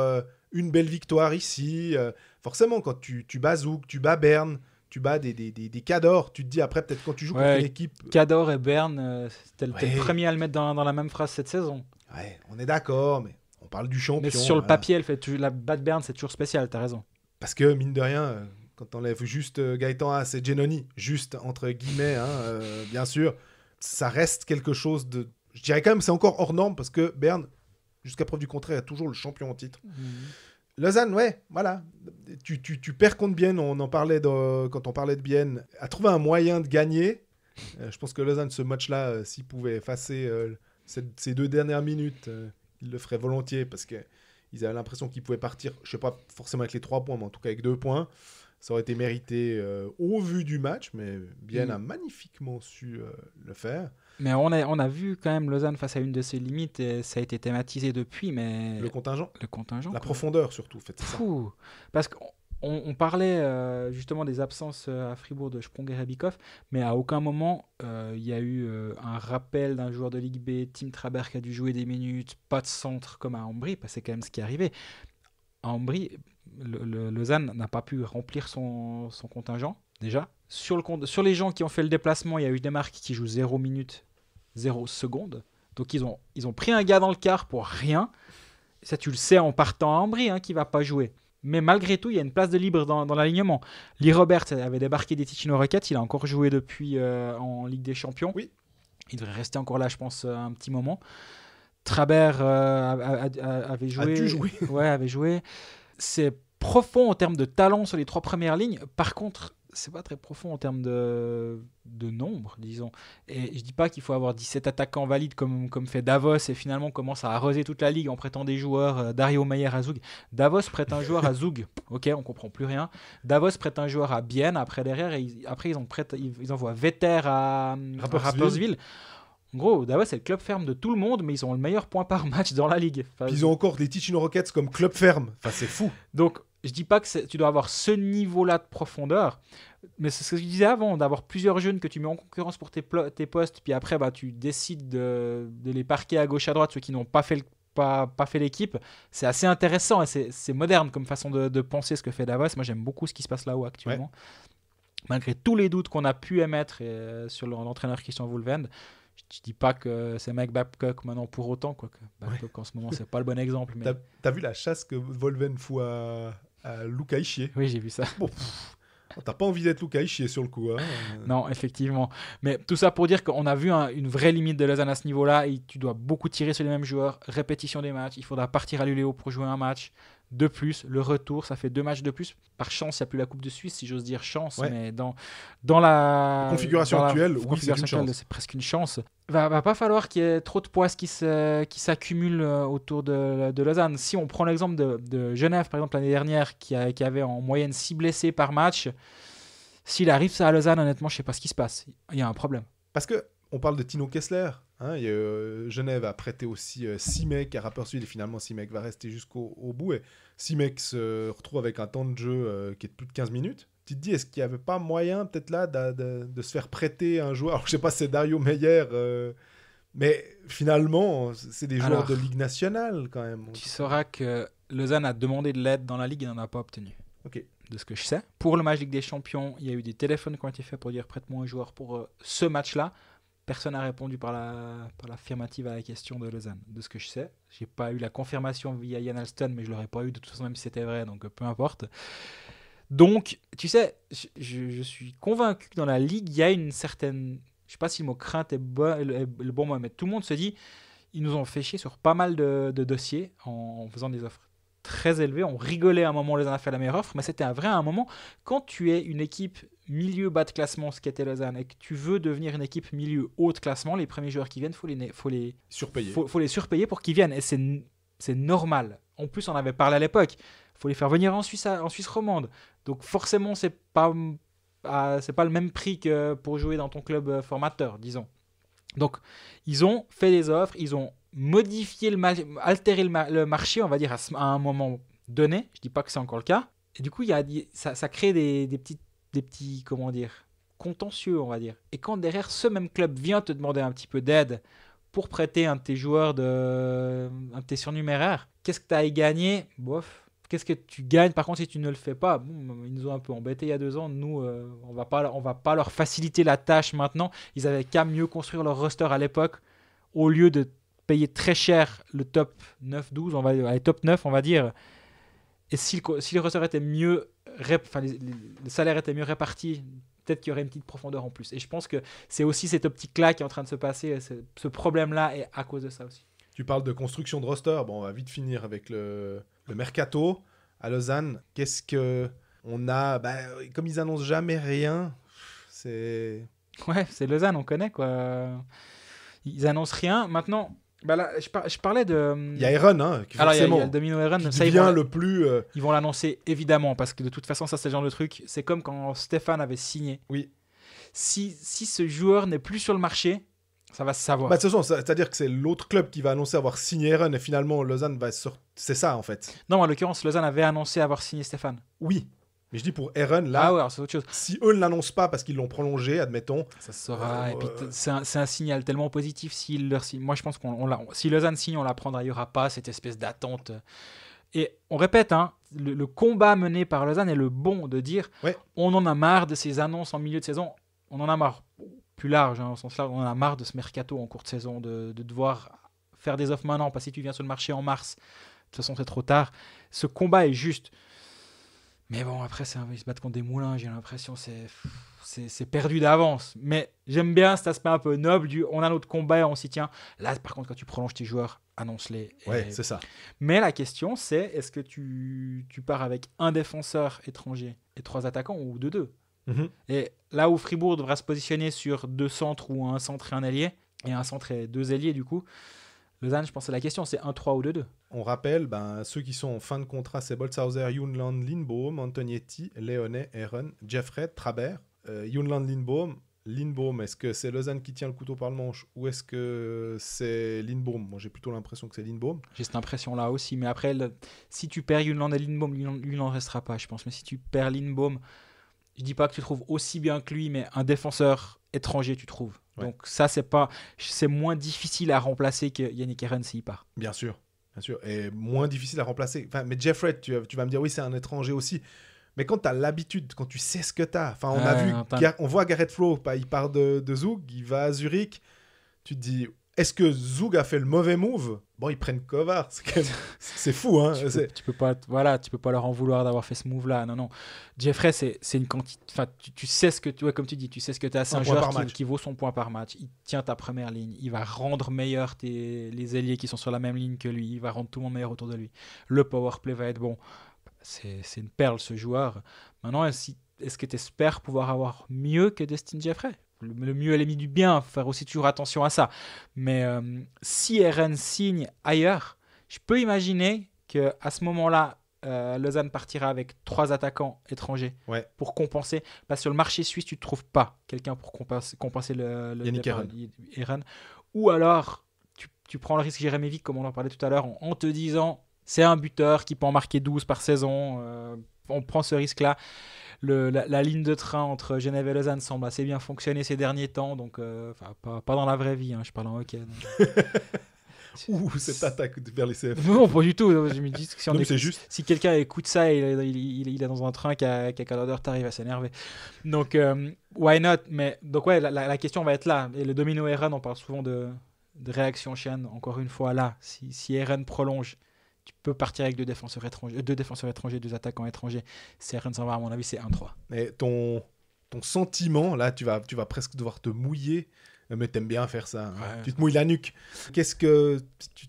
S1: une belle victoire ici. Forcément, quand tu bats Zouk, tu bats Berne, tu bats des Cador, tu te dis après, peut-être quand tu joues contre une équipe...
S2: Cador et Berne, t'es le premier à le mettre dans la même phrase cette saison.
S1: Ouais, on est d'accord, mais... On parle du champion.
S2: Mais sur le papier, la Bad Bern, c'est toujours spécial, t'as raison.
S1: Parce que, mine de rien, quand t'enlèves juste Gaëtan Haas et Genoni, juste entre guillemets, bien sûr, ça reste quelque chose de... Je dirais quand même c'est encore hors norme parce que Berne, jusqu'à preuve du contraire, est toujours le champion en titre. Lausanne, ouais, voilà. Tu perds contre Bienne, on en parlait quand on parlait de Bienne, a trouvé un moyen de gagner. Je pense que Lausanne, ce match-là, s'il pouvait effacer ces 2 dernières minutes... il le ferait volontiers parce qu'ils avaient l'impression qu'ils pouvaient partir, je sais pas forcément avec les 3 points, mais en tout cas avec 2 points. Ça aurait été mérité au vu du match, mais Bienne a magnifiquement su le faire.
S2: Mais on a vu quand même Lausanne face à une de ses limites et ça a été thématisé depuis. Mais
S1: le contingent.
S2: La
S1: profondeur surtout, faites ça.
S2: Parce qu'on parlait justement des absences à Fribourg de Sprong et Rebikov, mais à aucun moment il y a eu un rappel d'un joueur de Ligue B, Tim Traber qui a dû jouer des minutes, pas de centre comme à Ambry, parce que c'est quand même ce qui est arrivé. À Ambry, Lausanne n'a pas pu remplir son contingent, déjà. Sur les gens qui ont fait le déplacement, il y a eu des marques qui jouent 0 minutes, 0 secondes. Donc ils ont pris un gars dans le quart pour rien. Ça, tu le sais en partant à Ambry, qui ne va pas jouer. Mais malgré tout, il y a une place de libre dans l'alignement. Lee Roberts avait débarqué des Ticino Rockets. Il a encore joué depuis en Ligue des Champions.
S1: Oui.
S2: Il devrait rester encore là, je pense, un petit moment. Trabert avait joué.
S1: A dû jouer.
S2: Ouais, avait joué. C'est profond en termes de talent sur les 3 premières lignes. Par contre, c'est pas très profond en termes de nombre, disons. Et je dis pas qu'il faut avoir 17 attaquants valides comme fait Davos et finalement commence à arroser toute la ligue en prêtant des joueurs. Dario Meyer à Zug. Davos prête un joueur à Zug. Ok, on comprend plus rien. Davos prête un joueur à Bienne après derrière et après ils envoient Vetter à Rapperswil. En gros, Davos c'est le club ferme de tout le monde, mais ils ont le meilleur point par match dans la ligue. Enfin,
S1: ils ont encore des Ticino Rockets comme club ferme. Enfin, c'est fou.
S2: Donc, je dis pas que tu dois avoir ce niveau-là de profondeur, mais c'est ce que je disais avant, d'avoir plusieurs jeunes que tu mets en concurrence pour tes postes, puis après, tu décides de les parquer à gauche à droite, ceux qui n'ont pas fait l'équipe. C'est assez intéressant et c'est moderne comme façon de penser ce que fait Davos. Moi, j'aime beaucoup ce qui se passe là-haut actuellement. Ouais. Malgré tous les doutes qu'on a pu émettre sur l'entraîneur Christian Wohlwend, je dis pas que c'est Mike Babcock maintenant pour autant, quoique Babcock en ce moment c'est pas le bon exemple. Mais...
S1: T'as vu la chasse que Wohlwend fout à Luca Ischier?
S2: Oui, j'ai vu ça.
S1: Bon, t'as pas envie d'être Luca Ischier sur le coup. Hein.
S2: Non, effectivement. Mais tout ça pour dire qu'on a vu une vraie limite de Lausanne à ce niveau-là. Et tu dois beaucoup tirer sur les mêmes joueurs. Répétition des matchs. Il faudra partir à l'Uléo pour jouer un match de plus. Le retour, ça fait 2 matchs de plus. Par chance, il n'y a plus la Coupe de Suisse, si j'ose dire chance. Ouais. Mais dans la
S1: configuration actuelle,
S2: c'est presque une chance. Va pas falloir qu'il y ait trop de poids qui s'accumulent autour de Lausanne. Si on prend l'exemple de Genève, par exemple, l'année dernière, qui avait en moyenne 6 blessés par match, s'il arrive ça à Lausanne, honnêtement, je ne sais pas ce qui se passe. Il y a un problème.
S1: Parce qu'on parle de Tino Kessler. Hein, Genève a prêté aussi Simek à Rapperswil et finalement Simek va rester jusqu'au bout. Et Simek se retrouve avec un temps de jeu qui est de plus de 15 minutes. Tu te dis, est-ce qu'il n'y avait pas moyen peut-être là de se faire prêter un joueur? Alors, je ne sais pas si c'est Dario Meyer, mais finalement, c'est des joueurs de Ligue nationale quand même.
S2: Tu sauras que Lausanne a demandé de l'aide dans la Ligue et n'en a pas obtenu.
S1: Ok.
S2: De ce que je sais. Pour le match Ligue des Champions, il y a eu des téléphones qui ont été faits pour dire prête-moi un joueur pour ce match-là. Personne n'a répondu par l'affirmative à la question de Lausanne. De ce que je sais, je n'ai pas eu la confirmation via Ian Alston, mais je ne l'aurais pas eu de toute façon, même si c'était vrai, donc peu importe. Donc, tu sais, je suis convaincu que dans la Ligue, il y a une certaine... Je ne sais pas si le mot crainte est le bon mot, mais tout le monde se dit, ils nous ont fait chier sur pas mal de dossiers en faisant des offres très élevées. On rigolait à un moment, Lausanne a fait la meilleure offre, mais c'était un moment, quand tu es une équipe milieu bas de classement, ce qu'était Lausanne, et que tu veux devenir une équipe milieu haut de classement, les premiers joueurs qui viennent, faut les
S1: surpayer.
S2: Faut les surpayer pour qu'ils viennent, et c'est normal. En plus, on avait parlé à l'époque, il faut les faire venir en Suisse romande. Donc forcément, c'est pas le même prix que pour jouer dans ton club formateur, disons. Donc, ils ont fait des offres, ils ont modifié altéré le marché, on va dire, à un moment donné. Je dis pas que c'est encore le cas. Et du coup, ça crée des petits, comment dire, contentieux, on va dire. Et quand derrière, ce même club vient te demander un petit peu d'aide pour prêter un de tes joueurs, un de tes surnuméraires, qu'est-ce que tu as à y gagner? Bof. Qu'est-ce que tu gagnes par contre si tu ne le fais pas? Ils nous ont un peu embêtés il y a 2 ans. Nous, on va pas leur faciliter la tâche maintenant. Ils avaient qu'à mieux construire leur roster à l'époque au lieu de payer très cher le top 9-12, les top 9, on va dire. Et si le roster était mieux, les salaires étaient mieux répartis, peut-être qu'il y aurait une petite profondeur en plus. Et je pense que c'est aussi cette optique-là qui est en train de se passer. Ce problème-là est à cause de ça aussi.
S1: Tu parles de construction de roster. Bon, on va vite finir avec le mercato à Lausanne. Qu'est-ce que on a? Comme ils annoncent jamais rien, c'est...
S2: Ouais, c'est Lausanne, on connaît quoi. Ils annoncent rien. Maintenant, là, je parlais de...
S1: Il y a Aaron, hein, qui
S2: alors
S1: forcément...
S2: il y a le Domino Aaron.
S1: Qui devient le plus...
S2: Ils vont l'annoncer, évidemment, parce que de toute façon, ça, c'est le genre de truc. C'est comme quand Stéphane avait signé.
S1: Oui.
S2: Si ce joueur n'est plus sur le marché... Ça va se savoir.
S1: De toute façon, c'est-à-dire que c'est l'autre club qui va annoncer avoir signé Aaron et finalement Lausanne va c'est ça en fait.
S2: Non, en l'occurrence, Lausanne avait annoncé avoir signé Stéphane.
S1: Oui, mais je dis pour Aaron là.
S2: Ah ouais, alors c'est autre chose.
S1: Si eux ne l'annoncent pas parce qu'ils l'ont prolongé, admettons.
S2: Ça se saura. Et puis c'est un signal tellement positif s'ils leur signent. Moi, je pense si Lausanne signe, on la prendra. Il n'y aura pas cette espèce d'attente. Et on répète, hein, le combat mené par Lausanne est le bon de dire on en a marre de ces annonces en milieu de saison. On en a marre. Plus large, au sens large, on en a marre de ce mercato en cours de saison, de devoir faire des offres maintenant, parce que si tu viens sur le marché en mars, de toute façon c'est trop tard. Ce combat est juste. Mais bon, après, ils se battent contre des moulins, j'ai l'impression c'est perdu d'avance. Mais j'aime bien cet aspect un peu noble on a notre combat et on s'y tient. Là, par contre, quand tu prolonges tes joueurs, annonce-les.
S1: Ouais, c'est ça.
S2: Mais la question, c'est est-ce que tu pars avec un défenseur étranger et 3 attaquants ou 2-2 Et là où Fribourg devra se positionner sur 2 centres ou un centre et un ailier, et un centre et 2 ailiers du coup, Lausanne, je pense que la question, c'est 1-3 ou 2-2.
S1: On rappelle, ceux qui sont en fin de contrat, c'est Bolshauser, Junland, Lindbaum, Antonietti, Léonet, Eren, Jeffrey, Trabert. Junland, Lindbaum, est-ce que c'est Lausanne qui tient le couteau par le manche ou est-ce que c'est Lindbaum? Moi, j'ai plutôt l'impression que c'est Lindbaum.
S2: J'ai cette impression-là aussi, mais après, si tu perds Junland et Lindbaum, lui n'en restera pas, je pense. Mais si tu perds Lindbaum, je dis pas que tu trouves aussi bien que lui, mais un défenseur étranger, tu trouves. Ouais. Donc ça, c'est moins difficile à remplacer que Yannick Eren s'il part.
S1: Bien sûr, et moins difficile à remplacer. Enfin, mais Jeffrey, tu vas me dire, oui, c'est un étranger aussi. Mais quand tu as l'habitude, quand tu sais ce que tu as, on voit Gareth Flo, il part de Zug, il va à Zurich, tu te dis, est-ce que Zug a fait le mauvais move? Bon, ils prennent Kovar, c'est fou, hein.
S2: Tu peux pas leur en vouloir d'avoir fait ce move-là. Non. Jeffrey, c'est une quantité. Enfin, tu sais ce que comme tu dis, tu sais ce que tu as. C'est un joueur qui vaut son point par match. Il tient ta première ligne. Il va rendre meilleur les ailiers qui sont sur la même ligne que lui. Il va rendre tout le monde meilleur autour de lui. Le power play va être bon. C'est une perle, ce joueur. Maintenant, est-ce que tu espères pouvoir avoir mieux que Destin Jeffrey? Le mieux est l'ennemi du bien, faire aussi toujours attention à ça. Mais si Eren signe ailleurs, je peux imaginer qu'à ce moment-là, Lausanne partira avec 3 attaquants étrangers pour compenser. Parce que sur le marché suisse, tu ne trouves pas quelqu'un pour compenser le
S1: Yannick
S2: Eren. Ou alors, tu prends le risque Jérémy Vick, comme on en parlait tout à l'heure, en te disant c'est un buteur qui peut en marquer 12 par saison. On prend ce risque-là. La ligne de train entre Genève et Lausanne semble assez bien fonctionner ces derniers temps, donc pas dans la vraie vie, hein, je parle en hockey.
S1: Ouh, cette attaque vers les CF.
S2: Non, pas du tout. Je me dis que
S1: si
S2: quelqu'un écoute ça et il est dans un train qui a 4 heures de retard, il va s'énerver. Donc, why not? Mais donc ouais, la question va être là. Et le domino Eren, on parle souvent de réaction chaîne. Encore une fois, là, si Eren prolonge, tu peux partir avec 2 défenseurs étrangers, 2 attaquants étrangers. Si Eren s'en va, à mon avis, c'est 1-3.
S1: Mais ton sentiment, là, tu vas presque devoir te mouiller, mais t'aimes bien faire ça. Hein. Ouais. Tu te mouilles la nuque. Qu'est-ce que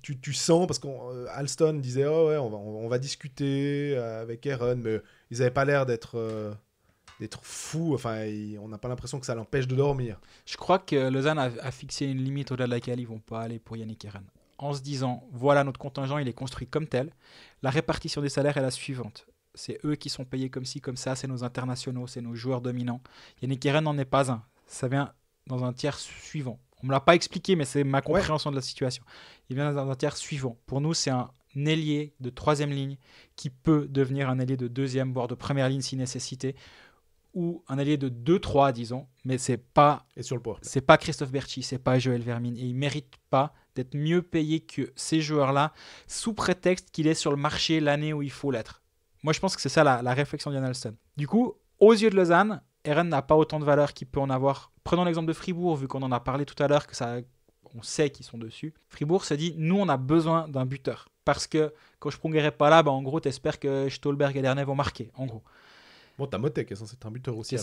S1: tu sens? Parce qu'Alston disait, on va discuter avec Eren, mais ils n'avaient pas l'air d'être fous. Enfin, on n'a pas l'impression que ça l'empêche de dormir.
S2: Je crois que Lausanne a fixé une limite au-delà de laquelle ils ne vont pas aller pour Yannick Eren. En se disant, voilà, notre contingent, il est construit comme tel. La répartition des salaires est la suivante. C'est eux qui sont payés comme ci, comme ça. C'est nos internationaux, c'est nos joueurs dominants. Yannick Eren n'en est pas un. Ça vient dans un tiers suivant. On ne me l'a pas expliqué, mais c'est ma compréhension de la situation. Il vient dans un tiers suivant. Pour nous, c'est un ailier de 3e ligne qui peut devenir un ailier de 2e, voire de première ligne si nécessité, ou un allié de 2-3, disons, mais c'est pas Christophe Berchi, c'est pas Joël Vermine, et il mérite pas d'être mieux payé que ces joueurs-là, sous prétexte qu'il est sur le marché l'année où il faut l'être. Moi, je pense que c'est ça la réflexion d'Ian Alston. Du coup, aux yeux de Lausanne, Eren n'a pas autant de valeur qu'il peut en avoir. Prenons l'exemple de Fribourg, vu qu'on en a parlé tout à l'heure, on sait qu'ils sont dessus. Fribourg se dit, nous, on a besoin d'un buteur, parce que quand je Sprunger n'est pas là, en gros, t'espères que Stolberg et Lernet vont marquer, en gros.
S1: Bon, t'as Motet qui est censé être un buteur aussi.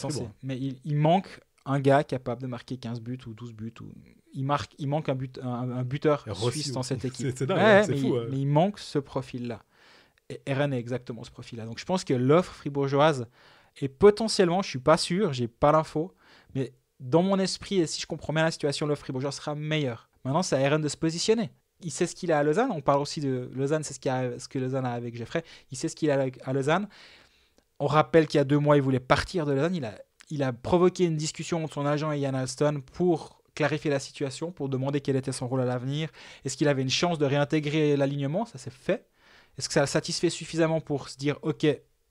S2: Mais il manque un gars capable de marquer 15 buts ou 12 buts. Il manque un buteur suisse dans cette équipe.
S1: C'est dingue, c'est fou.
S2: Mais il manque ce profil-là. Et Eren est exactement ce profil-là. Donc je pense que l'offre fribourgeoise est potentiellement, je ne suis pas sûr, je n'ai pas l'info, mais dans mon esprit, et si je comprends bien la situation, l'offre fribourgeoise sera meilleure. Maintenant, c'est à Eren de se positionner. Il sait ce qu'il a à Lausanne. On parle aussi de Lausanne, c'est ce que Lausanne a avec Jeffrey. Il sait ce qu'il a à Lausanne. On rappelle qu'il y a 2 mois, il voulait partir de Lausanne. Il a provoqué une discussion entre son agent et Ian Alston pour clarifier la situation, pour demander quel était son rôle à l'avenir. Est-ce qu'il avait une chance de réintégrer l'alignement? Ça s'est fait. Est-ce que ça le satisfait suffisamment pour se dire « Ok,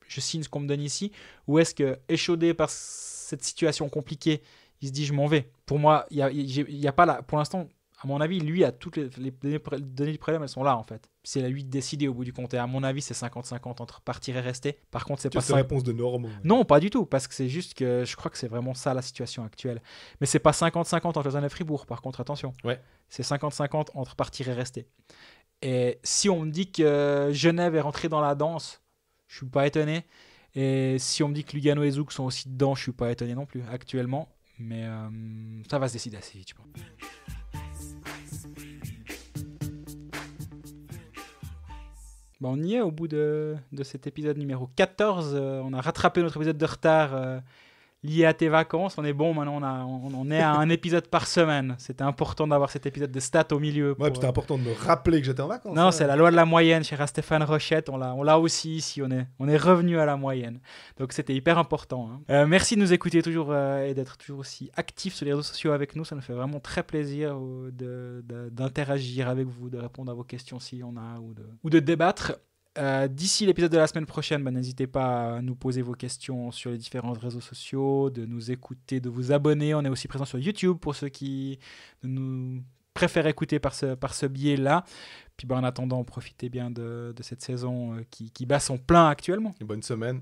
S2: je signe ce qu'on me donne ici » ou est-ce que, échaudé par cette situation compliquée, il se dit « Je m'en vais ». Pour moi, il y a pas là. Pour l'instant, à mon avis, lui, toutes les données du problème, elles sont là, en fait. C'est à lui de décider au bout du compte. Et à mon avis, c'est 50-50 entre partir et rester. Par contre, c'est pas ça.
S1: Réponse de Normand.
S2: Non, pas du tout. Parce que c'est juste que je crois que c'est vraiment ça la situation actuelle. Mais c'est pas 50-50 entre Lausanne et Fribourg, par contre, attention.
S1: Ouais.
S2: C'est 50-50 entre partir et rester. Et si on me dit que Genève est rentrée dans la danse, je suis pas étonné. Et si on me dit que Lugano et Zouk sont aussi dedans, je suis pas étonné non plus actuellement. Mais ça va se décider assez vite, je pense. On y est au bout de cet épisode numéro 14. On a rattrapé notre épisode de retard lié à tes vacances. On est bon, maintenant on est à un épisode par semaine. C'était important d'avoir cet épisode de stats au milieu.
S1: Ouais, puis c'était important de me rappeler que j'étais en vacances.
S2: Non, c'est la loi de la moyenne, cher Stéphane Rochette. On l'a aussi ici. On est revenu à la moyenne. Donc c'était hyper important. Hein. Merci de nous écouter toujours et d'être toujours aussi actifs sur les réseaux sociaux avec nous. Ça nous fait vraiment très plaisir d'interagir avec vous, de répondre à vos questions s'il y en a ou de débattre. D'ici l'épisode de la semaine prochaine, n'hésitez pas à nous poser vos questions sur les différents réseaux sociaux, de nous écouter, de vous abonner. On est aussi présent sur YouTube pour ceux qui nous préfèrent écouter par ce biais-là. Puis en attendant, profitez bien de cette saison qui bat son plein actuellement.
S1: Une bonne semaine